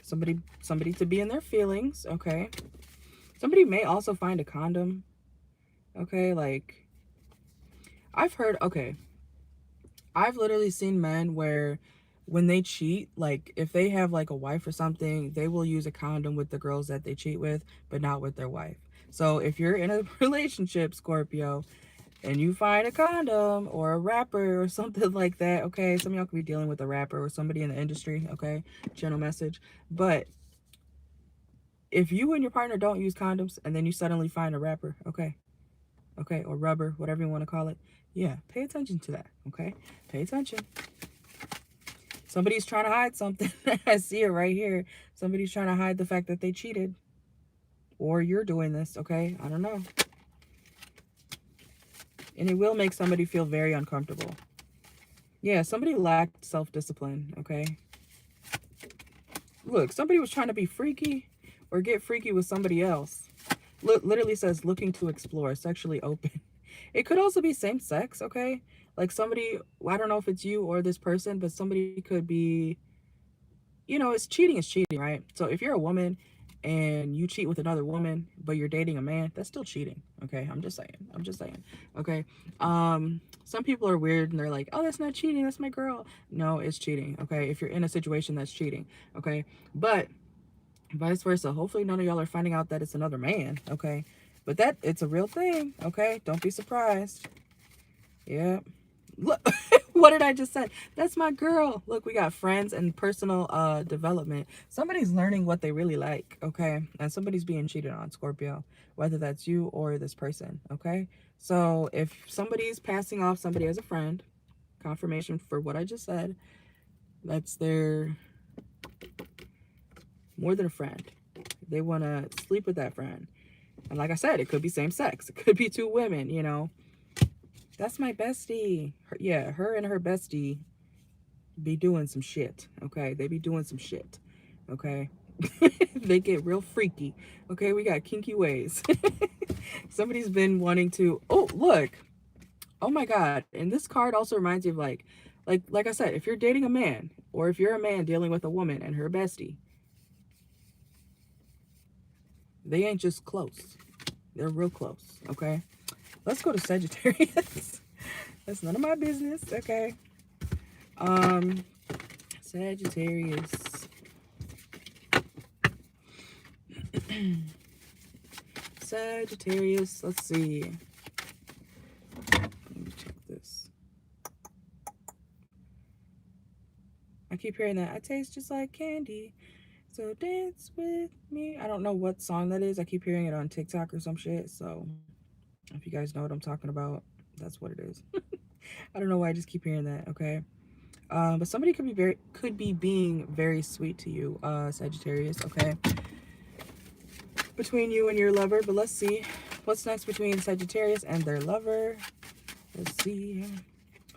Somebody to be in their feelings, okay? Somebody may also find a condom, okay? Like, I've heard, okay, I've literally seen men where when they cheat, like if they have like a wife or something, they will use a condom with the girls that they cheat with, but not with their wife. So if you're in a relationship, Scorpio, and you find a condom or a rapper or something like that, okay, some of y'all could be dealing with a rapper or somebody in the industry, okay, channel message. But if you and your partner don't use condoms and then you suddenly find a rapper, okay, or rubber, whatever you want to call it, yeah, pay attention to that, okay? Pay attention. Somebody's trying to hide something. I see it right here. Somebody's trying to hide the fact that they cheated. Or you're doing this, okay? I don't know. And it will make somebody feel very uncomfortable. Yeah, somebody lacked self-discipline, okay? Look, somebody was trying to be freaky or get freaky with somebody else. Literally says looking to explore, sexually open. It could also be same sex, okay? Like somebody, I don't know if it's you or this person, but somebody could be, you know, it's cheating, right? So if you're a woman and you cheat with another woman, but you're dating a man, that's still cheating, okay? I'm just saying, okay? Some people are weird and they're like, oh, that's not cheating, that's my girl. No, it's cheating, okay? If you're in a situation that's cheating, okay? But vice versa, hopefully none of y'all are finding out that it's another man, okay? But that, it's a real thing, okay? Don't be surprised. Yeah. Look, what did I just say? That's my girl. Look, we got friends and personal development. Somebody's learning what they really like, okay? And somebody's being cheated on, Scorpio, whether that's you or this person, okay? So if somebody's passing off somebody as a friend, confirmation for what I just said, that's their more than a friend. They want to sleep with that friend. And like I said, it could be same sex. It could be two women, you know. That's my bestie. Yeah, her and her bestie be doing some shit, okay? They be doing some shit, okay? They get real freaky, okay? We got kinky ways. Somebody's been wanting to, oh, look. Oh my God. And this card also reminds you of like I said, if you're dating a man or if you're a man dealing with a woman and her bestie, they ain't just close. They're real close, okay? Let's go to Sagittarius. That's none of my business, okay? Sagittarius. Sagittarius, let's see. Let me check this. I keep hearing that. I taste just like candy, so dance with me. I don't know what song that is. I keep hearing it on TikTok or some shit, so if you guys know what I'm talking about, that's what it is. I don't know why I just keep hearing that, okay? But somebody could be being very sweet to you, Sagittarius, okay? Between you and your lover, but let's see what's next between Sagittarius and their lover. Let's see.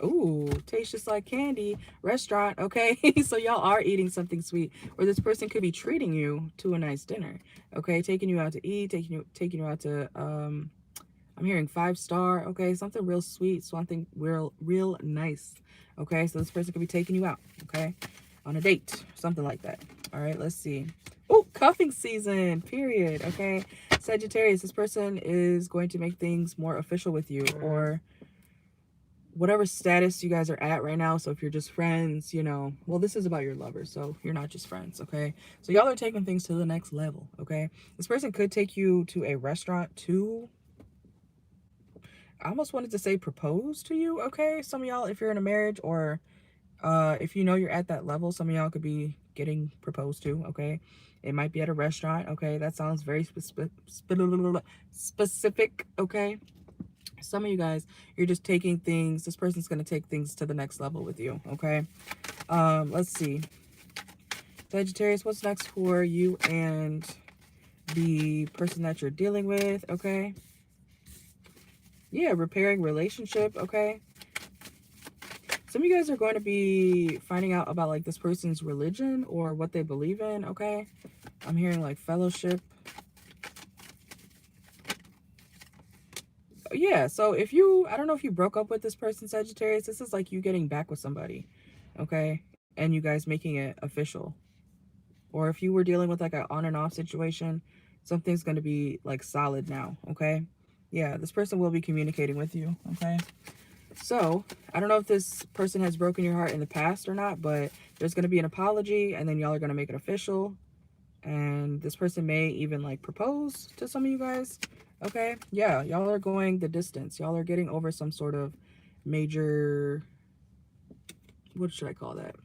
Ooh, tastes just like candy. Restaurant, okay? So y'all are eating something sweet, or this person could be treating you to a nice dinner, okay? Taking you out to eat, taking you out to I'm hearing 5-star, okay? Something real sweet, something real nice, okay? So this person could be taking you out, okay? On a date, something like that. All right, let's see. Oh, cuffing season, period, okay? Sagittarius, this person is going to make things more official with you, or whatever status you guys are at right now. So if you're just friends, you know, well, this is about your lover, so you're not just friends, okay? So y'all are taking things to the next level, okay? This person could take you to a restaurant to, I almost wanted to say propose to you, okay? Some of y'all, if you're in a marriage, or if you know you're at that level, some of y'all could be getting proposed to, okay? It might be at a restaurant, okay? That sounds very specific, okay? Some of you guys, you're just taking things, this person's going to take things to the next level with you, okay? Let's see. Sagittarius, what's next for you and the person that you're dealing with, okay? Yeah, repairing relationship, okay? Some of you guys are going to be finding out about, like, this person's religion or what they believe in, okay? I'm hearing, like, fellowship. Yeah, so if you, I don't know if you broke up with this person, Sagittarius, this is like you getting back with somebody, okay? And you guys making it official. Or if you were dealing with like an on and off situation, something's going to be like solid now, okay? Yeah, this person will be communicating with you, okay? So, I don't know if this person has broken your heart in the past or not, but there's going to be an apology, and then y'all are going to make it official. And this person may even like propose to some of you guys, okay? Yeah, y'all are going the distance. Y'all are getting over some sort of major, what should I call that?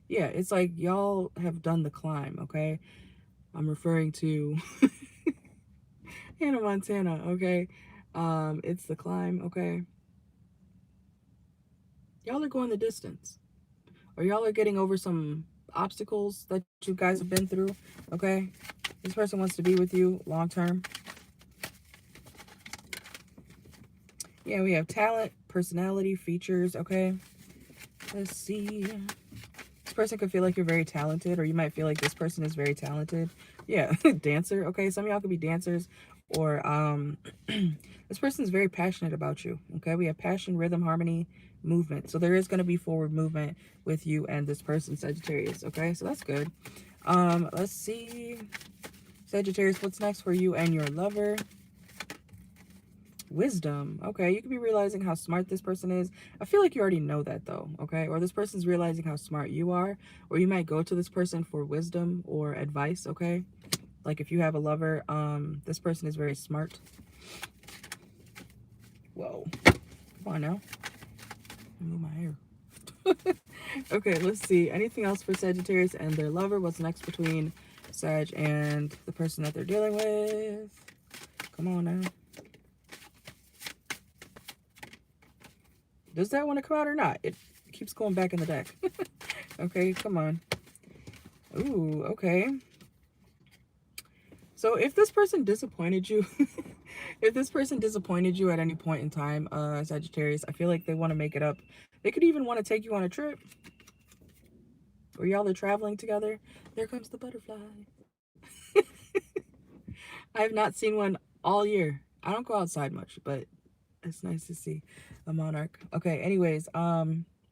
Yeah, it's like y'all have done the climb, okay? I'm referring to Hannah Montana, okay? It's the climb, okay? Y'all are going the distance. Or y'all are getting over some obstacles that you guys have been through, okay? This person wants to be with you long term. Yeah, we have talent, personality, features, okay? Let's see. This person could feel like you're very talented, or you might feel like this person is very talented. Yeah, dancer, okay? Some of y'all could be dancers, or this person is very passionate about you, okay? We have passion, rhythm, harmony, movement. So there is going to be forward movement with you and this person, Sagittarius, okay? So that's good. Let's see. Sagittarius, what's next for you and your lover? Wisdom. Okay, you could be realizing how smart this person is. I feel like you already know that though, okay? Or this person's realizing how smart you are, or you might go to this person for wisdom or advice, okay? Like if you have a lover, this person is very smart. Whoa. Come on now. Move my hair. Okay, let's see. Anything else for Sagittarius and their lover? What's next between Sag and the person that they're dealing with? Come on now. Does that want to come out or not? It keeps going back in the deck. Okay, come on. Ooh, okay. So if this person disappointed you, if this person disappointed you at any point in time, Sagittarius, I feel like they want to make it up. They could even want to take you on a trip. Or y'all are traveling together. There comes the butterfly. I have not seen one all year. I don't go outside much, but it's nice to see a monarch. Okay, anyways,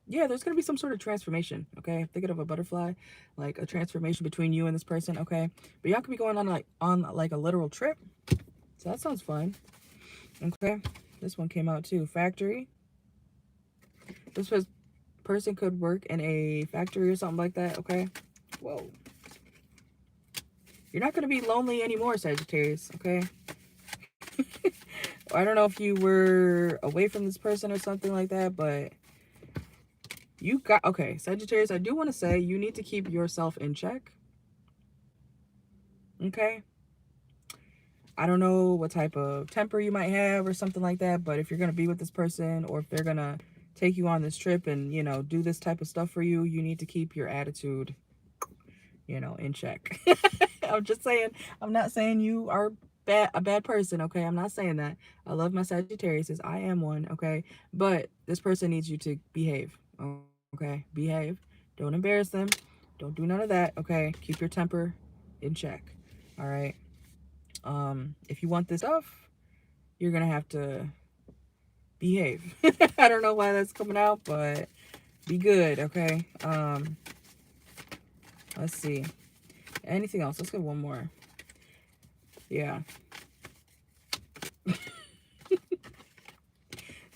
yeah, there's gonna be some sort of transformation, okay? Thinking of a butterfly, like a transformation between you and this person, okay? But y'all could be going on like a literal trip. So that sounds fun. Okay. This one came out too. Factory. This person could work in a factory or something like that, okay? Whoa. You're not gonna be lonely anymore, Sagittarius, okay? I don't know if you were away from this person or something like that, but you got, okay, Sagittarius, I do want to say you need to keep yourself in check. Okay? I don't know what type of temper you might have or something like that, but if you're going to be with this person, or if they're going to take you on this trip and, you know, do this type of stuff for you, you need to keep your attitude, you know, in check. I'm just saying, I'm not saying you are a bad person, okay? I'm not saying that. I love my Sagittarius, as I am one, okay? But this person needs you to behave, okay? Behave. Don't embarrass them. Don't do none of that, okay? Keep your temper in check, all right? If you want this stuff, you're gonna have to behave. I don't know why that's coming out, but be good, okay? Let's see. Anything else? Let's get one more. Yeah.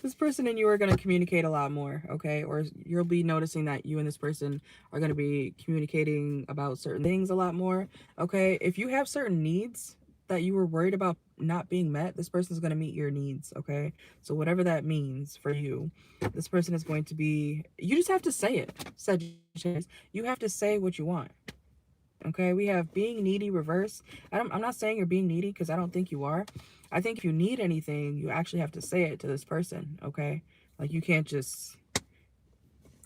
This person and you are going to communicate a lot more, okay? Or you'll be noticing that you and this person are going to be communicating about certain things a lot more, okay? If you have certain needs that you were worried about not being met, this person is going to meet your needs, okay? So whatever that means for you, this person is going to be, you just have to say it, Sagittarius. You have to say what you want. Okay, we have being needy reverse. I'm not saying you're being needy because I don't think you are. I think if you need anything, you actually have to say it to this person, okay? Like, you can't just,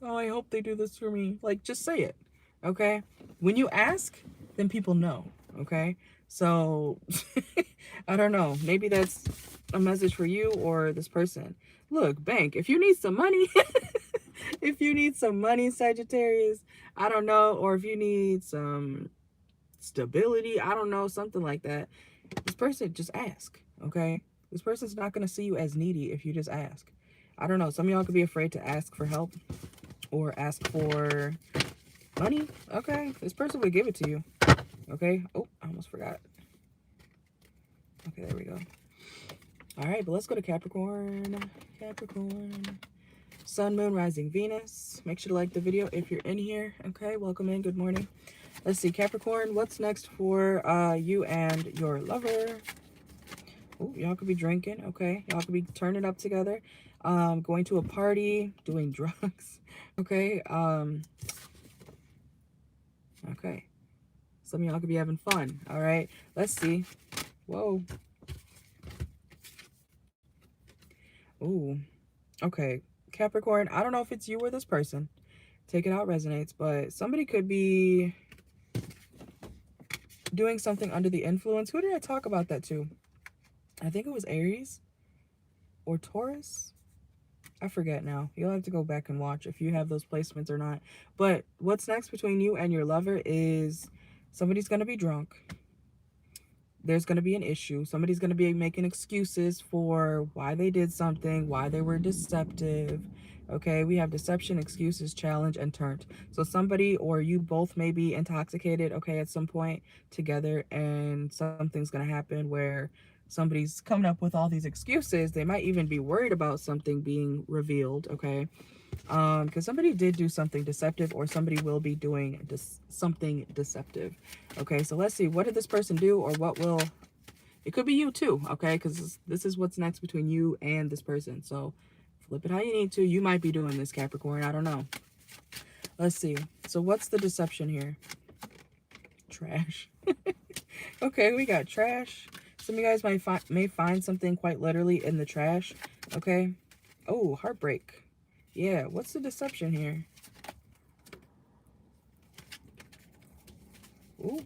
oh, I hope they do this for me. Like, just say it, okay? When you ask, then people know, okay? So, I don't know. Maybe that's a message for you or this person. Look, bank, if you need some money, if you need some money, Sagittarius, I don't know, or if you need some stability, I don't know, something like that, this person, just ask, okay? This person's not going to see you as needy if you just ask. I don't know, some of y'all could be afraid to ask for help or ask for money, okay? This person would give it to you, okay? Oh, I almost forgot. Okay, there we go. All right, but let's go to Capricorn. Capricorn. Sun, Moon, Rising, Venus. Make sure to like the video if you're in here. Okay, welcome in. Good morning. Let's see, Capricorn, what's next for you and your lover? Oh, y'all could be drinking. Okay, y'all could be turning up together. Going to a party, doing drugs. Okay, okay. Some of y'all could be having fun. All right, let's see. Whoa. Ooh, okay. Capricorn, I don't know if it's you or this person. Take it out resonates, but somebody could be doing something under the influence. Who did I talk about that to? I think it was Aries or Taurus. I forget now. You'll have to go back and watch if you have those placements or not. But what's next between you and your lover is somebody's going to be drunk. There's going to be an issue. Somebody's going to be making excuses for why they did something, why they were deceptive. Okay, we have deception, excuses, challenge, and turned. So somebody or you both may be intoxicated, okay, at some point together, and something's going to happen where somebody's coming up with all these excuses. They might even be worried about something being revealed, okay? Because somebody did do something deceptive, or somebody will be doing something deceptive. Okay, so let's see, what did this person do, or what will, it could be you too, okay, because this is what's next between you and this person. So flip it how you need to. You might be doing this, Capricorn, I don't know. Let's see, so what's the deception here? Trash. Okay, we got trash. Some of you guys may find something quite literally in the trash. Okay, oh, heartbreak. Yeah, what's the deception here? Ooh.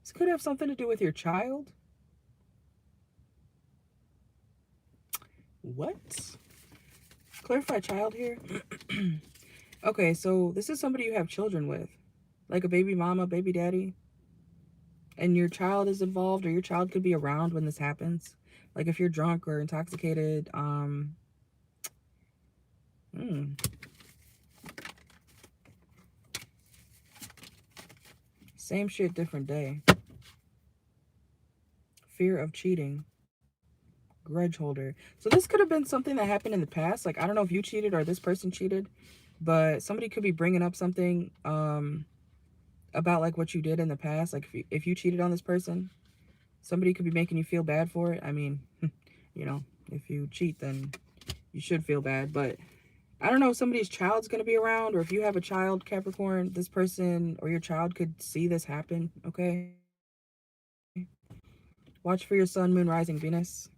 This could have something to do with your child. What? Clarify child here. Okay, so this is somebody you have children with. Like a baby mama, baby daddy. And your child is involved, or your child could be around when this happens. Like if you're drunk or intoxicated. Same shit, different day. Fear of cheating. Grudge holder. So this could have been something that happened in the past. Like, I don't know if you cheated or this person cheated, but somebody could be bringing up something about like what you did in the past. Like if you cheated on this person, somebody could be making you feel bad for it. I mean, you know, if you cheat, then you should feel bad. But I don't know if somebody's child's going to be around, or if you have a child, Capricorn, this person or your child could see this happen, okay? Watch for your sun, moon, rising, Venus.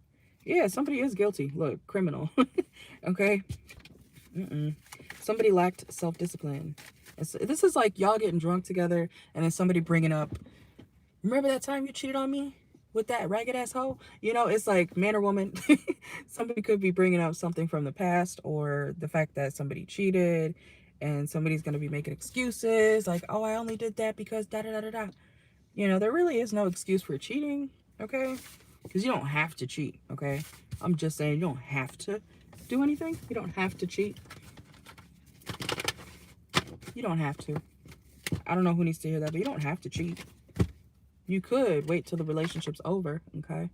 Yeah, somebody is guilty. Look, criminal. Okay? Somebody lacked self-discipline. This is like y'all getting drunk together, and then somebody bringing up, remember that time you cheated on me with that ragged ass hoe? You know, it's like man or woman. Somebody could be bringing up something from the past, or the fact that somebody cheated, and somebody's going to be making excuses like, oh, I only did that because da da da da da. You know, there really is no excuse for cheating, okay? Because you don't have to cheat, okay? I'm just saying you don't have to do anything. You don't have to cheat. You don't have to. I don't know who needs to hear that, but you don't have to cheat. You could wait till the relationship's over, okay?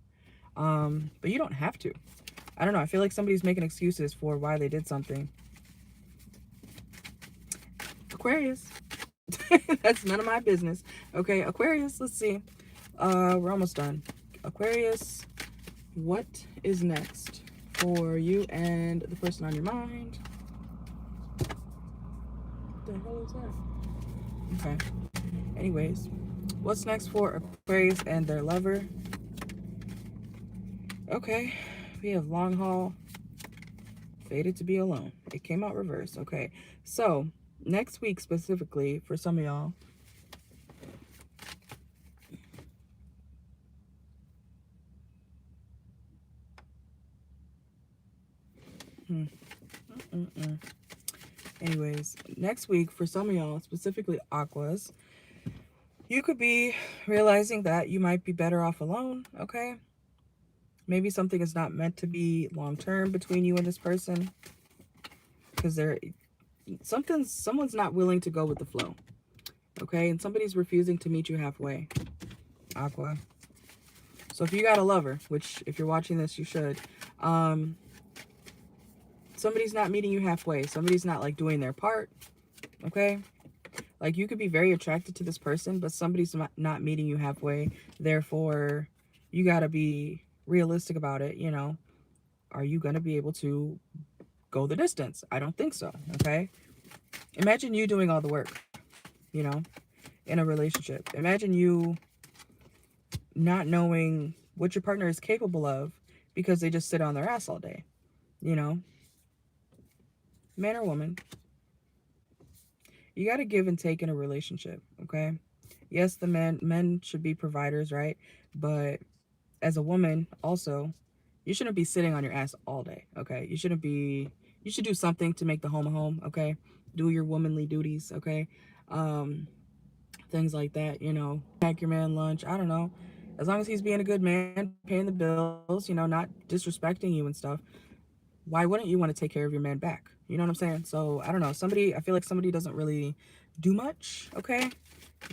But you don't have to. I don't know. I feel like somebody's making excuses for why they did something. Aquarius. That's none of my business. Okay, Aquarius, let's see. We're almost done. Aquarius, what is next for you and the person on your mind? What the hell is that? Okay. Anyways, what's next for Aquarius and their lover? Okay, we have long haul, fated to be alone. It came out reverse. Okay, so next week specifically for some of y'all, anyways, next week for some of y'all, specifically Aquas, you could be realizing that you might be better off alone. Okay, maybe something is not meant to be long-term between you and this person, because someone's not willing to go with the flow. Okay, and somebody's refusing to meet you halfway. Aqua. So if you got a lover, which if you're watching this, you should, somebody's not meeting you halfway. Somebody's not like doing their part. Okay, like you could be very attracted to this person, but somebody's not meeting you halfway. Therefore, you got to be realistic about it. You know, are you going to be able to go the distance? I don't think so. Okay, imagine you doing all the work, you know, in a relationship. Imagine you not knowing what your partner is capable of because they just sit on their ass all day, you know, man or woman. You got to give and take in a relationship. Okay, yes, the men should be providers, right? But as a woman also, you shouldn't be sitting on your ass all day. Okay, you should do something to make the home a home. Okay, do your womanly duties. Okay, things like that, you know, pack your man lunch, I don't know, as long as he's being a good man, paying the bills, you know, not disrespecting you and stuff. Why wouldn't you want to take care of your man back? You know what I'm saying? So I don't know, I feel like somebody doesn't really do much, okay,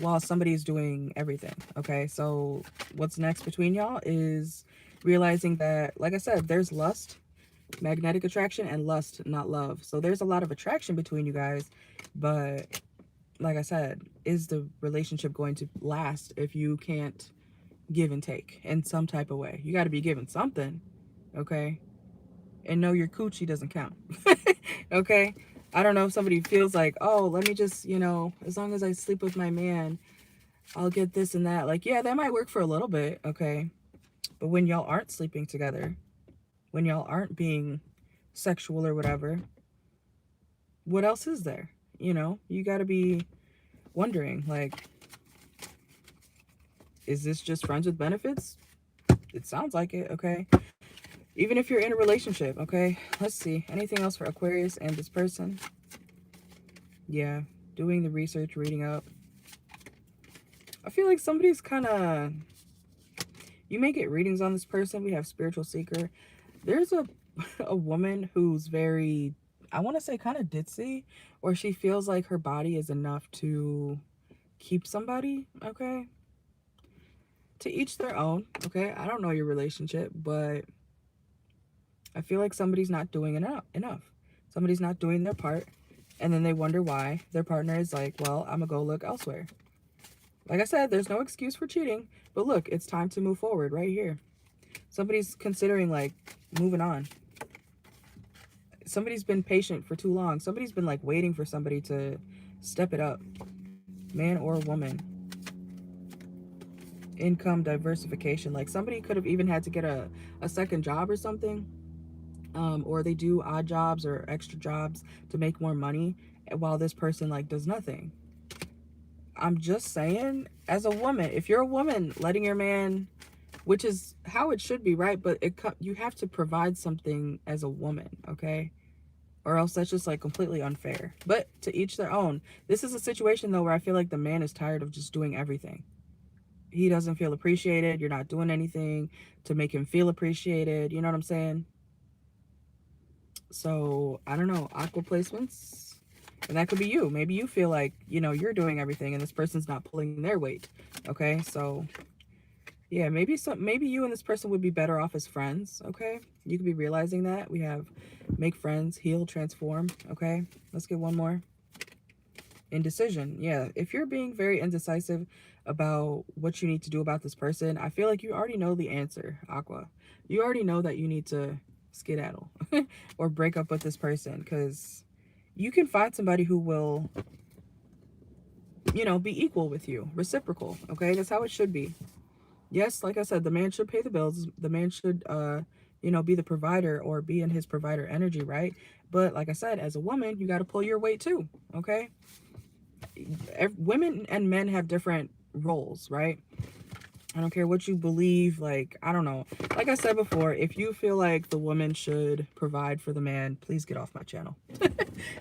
while somebody is doing everything. Okay, so what's next between y'all is realizing that, like I said, there's lust, magnetic attraction, and lust, not love. So there's a lot of attraction between you guys, but like I said, is the relationship going to last if you can't give and take in some type of way? You got to be giving something, okay? And no, your coochie doesn't count, okay? I don't know if somebody feels like, oh, let me just, you know, as long as I sleep with my man, I'll get this and that. Like, yeah, that might work for a little bit, okay? But when y'all aren't sleeping together, when y'all aren't being sexual or whatever, what else is there? You know, you got to be wondering, like, is this just friends with benefits? It sounds like it, okay? Even if you're in a relationship, okay? Let's see. Anything else for Aquarius and this person? Yeah, doing the research, reading up. I feel like somebody's kind of... You may get readings on this person. We have spiritual seeker. There's a woman who's very, I want to say kind of ditzy, or she feels like her body is enough to keep somebody, okay? To each their own, okay? I don't know your relationship, but I feel like somebody's not doing enough. Somebody's not doing their part, and then they wonder why their partner is like, well, I'm gonna go look elsewhere. Like I said, there's no excuse for cheating, but look, it's time to move forward right here. Somebody's considering, like, moving on. Somebody's been patient for too long. Somebody's been, like, waiting for somebody to step it up. Man or woman. Income diversification. Like, somebody could have even had to get a second job or something. Or they do odd jobs or extra jobs to make more money while this person, like, does nothing. I'm just saying, as a woman, if you're a woman letting your man, which is how it should be, right? But you have to provide something as a woman, okay? or else that's just like completely unfair. But to each their own. This is a situation though where I feel like the man is tired of just doing everything. He doesn't feel appreciated. You're not doing anything to make him feel appreciated. You know what I'm saying? So I don't know, aqua placements, and that could be you. Maybe you feel like, you know, you're doing everything and this person's not pulling their weight. Okay, so yeah, maybe you and this person would be better off as friends. Okay, you could be realizing that. We have make friends, heal, transform. Okay, let's get one more. Indecision. Yeah, if you're being very indecisive about what you need to do about this person, I feel like you already know the answer, Aqua. You already know that you need to skedaddle or break up with this person, because you can find somebody who will, you know, be equal with you, reciprocal. Okay, that's how it should be. Yes, like I said, the man should pay the bills. The man should you know, be the provider or be in his provider energy, right? But like I said, as a woman, you got to pull your weight too. Okay, women and men have different roles, right? I don't care what you believe. Like, I don't know. Like I said before, if you feel like the woman should provide for the man, please get off my channel.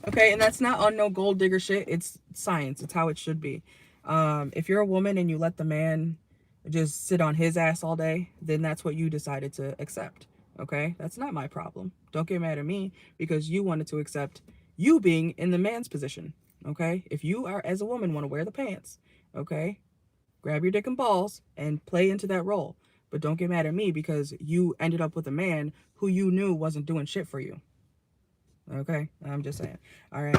Okay, and that's not on no gold digger shit. It's science. It's how it should be. If you're a woman and you let the man just sit on his ass all day, then that's what you decided to accept. Okay, that's not my problem. Don't get mad at me because you wanted to accept you being in the man's position. Okay, if you are, as a woman, want to wear the pants, okay, grab your dick and balls and play into that role. But don't get mad at me because you ended up with a man who you knew wasn't doing shit for you. Okay, I'm just saying. All right,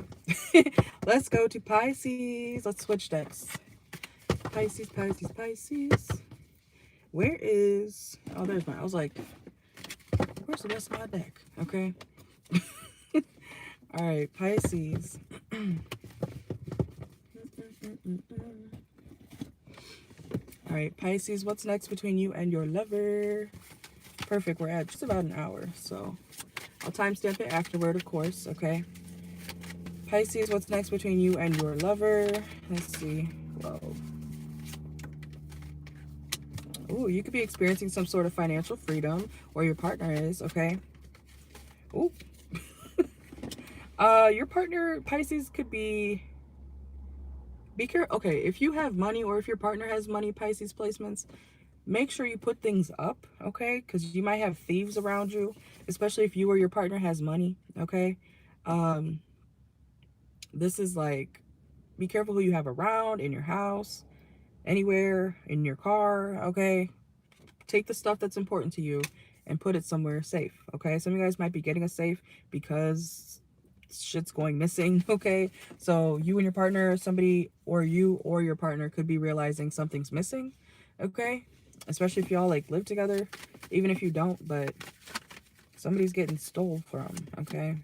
let's go to Pisces. Let's switch decks. Pisces, Pisces, Pisces. Where is... Oh, there's my... I was like, where's the rest of my deck? Okay. All right, Pisces. All right, Pisces, what's next between you and your lover? Perfect, we're at just about an hour, so I'll timestamp it afterward, of course, okay? Pisces, what's next between you and your lover? Let's see. Whoa. Ooh, you could be experiencing some sort of financial freedom, or your partner is, okay? Ooh. Your partner, Pisces, could be careful. Okay, if you have money or if your partner has money, Pisces placements, make sure you put things up, okay? Because you might have thieves around you, especially if you or your partner has money, okay? This is like, be careful who you have around in your house, anywhere, in your car, okay? Take the stuff that's important to you and put it somewhere safe, okay? Some of you guys might be getting a safe because shit's going missing, okay? So you and your partner, somebody, or you or your partner could be realizing something's missing, okay? Especially if y'all like live together, even if you don't, but somebody's getting stole from, okay?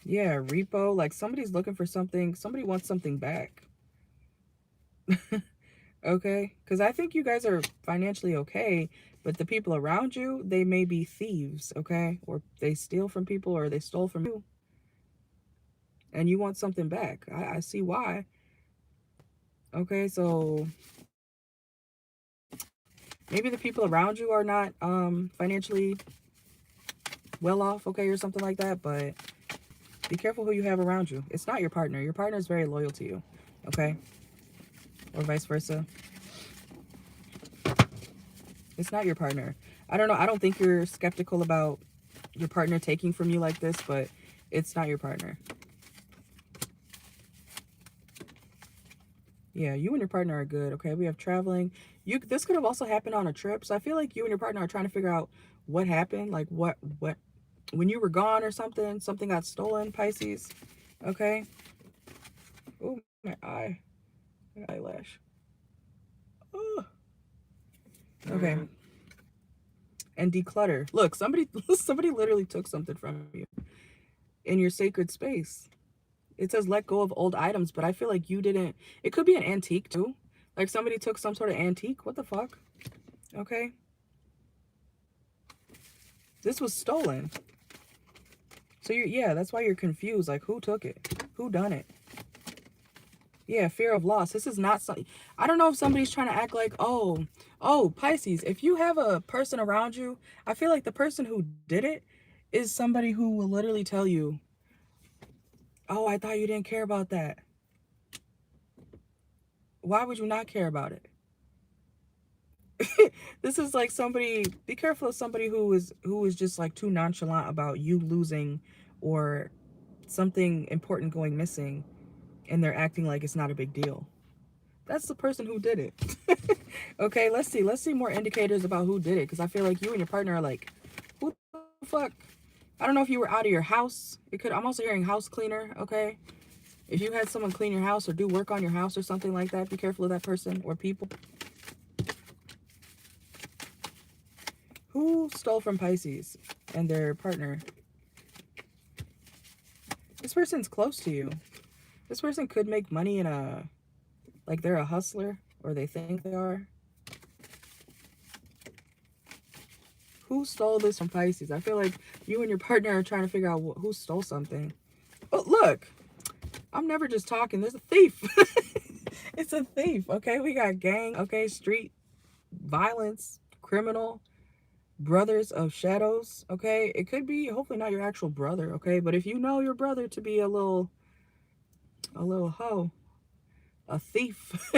Yeah, repo, like somebody's looking for something, somebody wants something back. Okay, because I think you guys are financially okay, but the people around you, they may be thieves, okay? Or they steal from people, or they stole from you, and you want something back. I see why. Okay, so maybe the people around you are not financially well off, okay, or something like that, but be careful who you have around you. It's not your partner. Your partner is very loyal to you, okay? Or vice versa. It's not your partner. I don't know. I don't think you're skeptical about your partner taking from you like this, but it's not your partner. Yeah, you and your partner are good, okay? We have traveling. This could have also happened on a trip. So I feel like you and your partner are trying to figure out what happened, like what when you were gone or something got stolen, Pisces. Okay? Oh, my eyelash. Oh. Okay. And declutter. Look, somebody literally took something from you in your sacred space. It says let go of old items, but I feel like you didn't. It could be an antique too. Like somebody took some sort of antique. What the fuck? Okay. This was stolen. So yeah, that's why you're confused. Like, who took it? Who done it? Yeah, fear of loss. This is not something, I don't know if somebody's trying to act like, oh, Pisces, if you have a person around you, I feel like the person who did it is somebody who will literally tell you, oh, I thought you didn't care about that. Why would you not care about it? This is like somebody, be careful of somebody who is just like too nonchalant about you losing or something important going missing, and they're acting like it's not a big deal. That's the person who did it. Okay, let's see more indicators about who did it, because I feel like you and your partner are like, who the fuck? I don't know if you were out of your house. I'm also hearing house cleaner. Okay, if you had someone clean your house or do work on your house or something like that, be careful of that person or people. Who stole from Pisces and their partner? This person's close to you. This person could make money in like they're a hustler, or they think they are. Who stole this from Pisces? I feel like you and your partner are trying to figure out who stole something. Oh, look. I'm never just talking. There's a thief. It's a thief, okay? We got gang, okay? Street violence, criminal, brothers of shadows, okay? It could be, hopefully not your actual brother, okay? But if you know your brother to be a little hoe, a thief,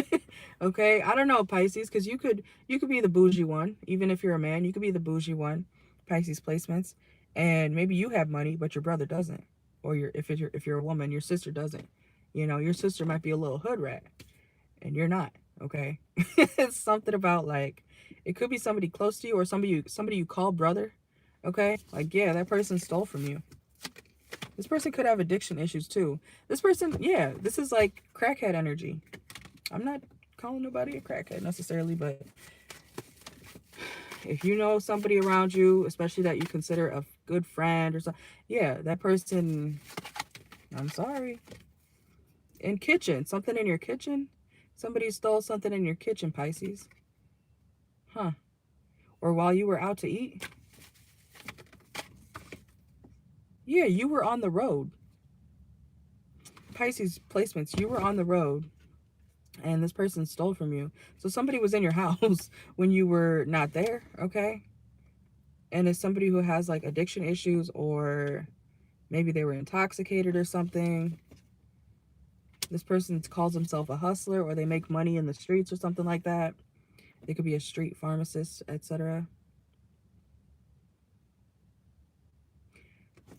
okay? I don't know, Pisces, because you could be the bougie one. Even if you're a man, you could be the bougie one. Pisces placements, and maybe you have money but your brother doesn't, or if you're a woman, your sister doesn't. You know, your sister might be a little hood rat and you're not, okay? It's something about, like, it could be somebody close to you, or somebody you call brother, okay? Like, yeah, that person stole from you. This person could have addiction issues too. This person, yeah, this is like crackhead energy. I'm not calling nobody a crackhead necessarily, but if you know somebody around you, especially that you consider a good friend or something, yeah, that person, I'm sorry. In kitchen, something in your kitchen? Somebody stole something in your kitchen, Pisces. Huh. Or while you were out to eat? Yeah, you were on the road. Pisces placements, you were on the road and this person stole from you. So somebody was in your house when you were not there, okay? And it's somebody who has like addiction issues, or maybe they were intoxicated or something. This person calls himself a hustler, or they make money in the streets or something like that. They could be a street pharmacist, etc.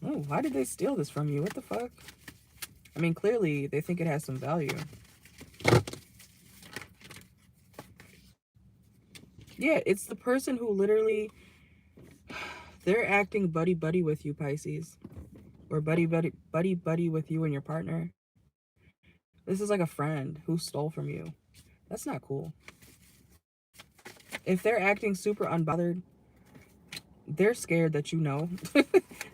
Oh, why did they steal this from you? What the fuck? I mean, clearly they think it has some value. Yeah, it's the person who literally, they're acting buddy-buddy with you, Pisces. Or buddy-buddy with you and your partner. This is like a friend who stole from you. That's not cool. If they're acting super unbothered, they're scared that you know.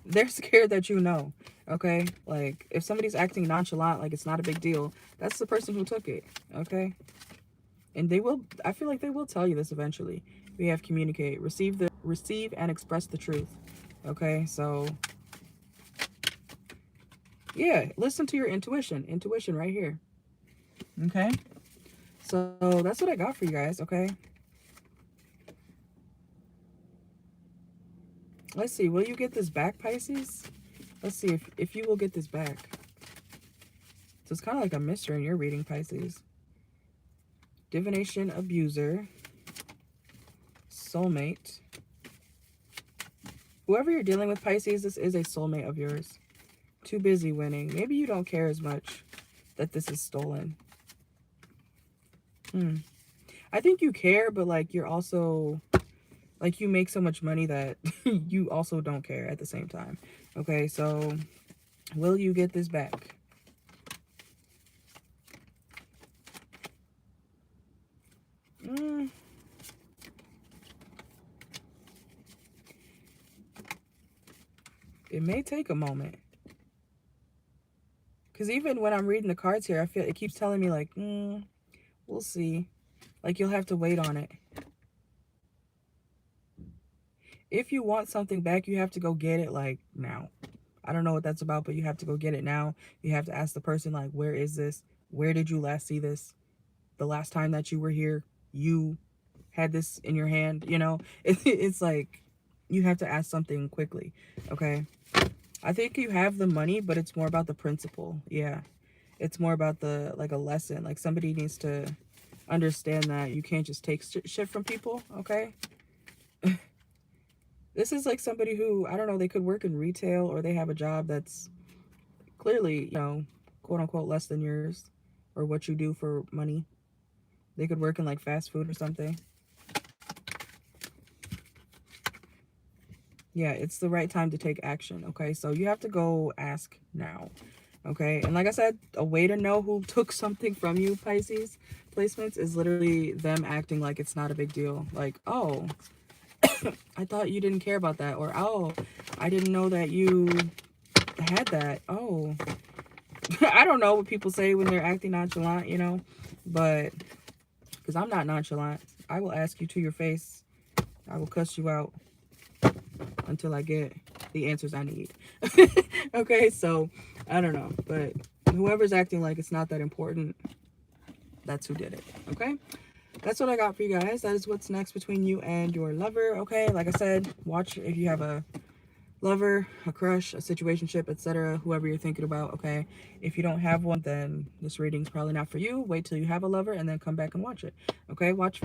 They're scared that you know. Okay? Like, if somebody's acting nonchalant, like it's not a big deal, that's the person who took it. Okay? And they will, I feel like they will tell you this eventually. We have communicate. Receive and express the truth. Okay? So, yeah, listen to your intuition. Intuition right here. Okay? So, that's what I got for you guys, okay? Let's see. Will you get this back, Pisces? Let's see if you will get this back. So it's kind of like a mystery in your reading, Pisces. Divination abuser. Soulmate. Whoever you're dealing with, Pisces, this is a soulmate of yours. Too busy winning. Maybe you don't care as much that this is stolen. I think you care, but like you're also, like you make so much money that you also don't care at the same time. Okay, so will you get this back? It may take a moment. Because even when I'm reading the cards here, I feel it keeps telling me like, we'll see. Like you'll have to wait on it. If you want something back, you have to go get it like now. I don't know what that's about, but you have to go get it now. You have to ask the person like, where is this? Where did you last see this? The last time that you were here, you had this in your hand, you know? It's like you have to ask something quickly, okay? I think you have the money, but it's more about the principle. Yeah. It's more about the, like, a lesson. Like, somebody needs to understand that you can't just take shit from people, okay? This is like somebody who, I don't know, they could work in retail, or they have a job that's clearly, you know, quote unquote, less than yours, or what you do for money. They could work in like fast food or something. Yeah, it's the right time to take action, okay? So you have to go ask now, okay? And like I said, a way to know who took something from you, Pisces placements, is literally them acting like it's not a big deal. Like, oh, I thought you didn't care about that. Or, oh, I didn't know that you had that. Oh, I don't know what people say when they're acting nonchalant, you know? But, because I'm not nonchalant. I will ask you to your face. I will cuss you out until I get the answers I need. Okay, so I don't know, but whoever's acting like it's not that important, that's who did it. Okay, that's what I got for you guys. That is what's next between you and your lover. Okay, like I said, watch if you have a lover, a crush, a situationship, etc., whoever you're thinking about. Okay, if you don't have one, then this reading's probably not for you. Wait till you have a lover and then come back and watch it. Okay, watch.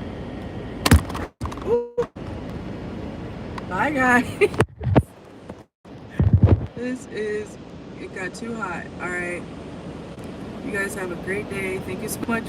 Ooh. Bye, guys. It got too hot. All right. You guys have a great day. Thank you so much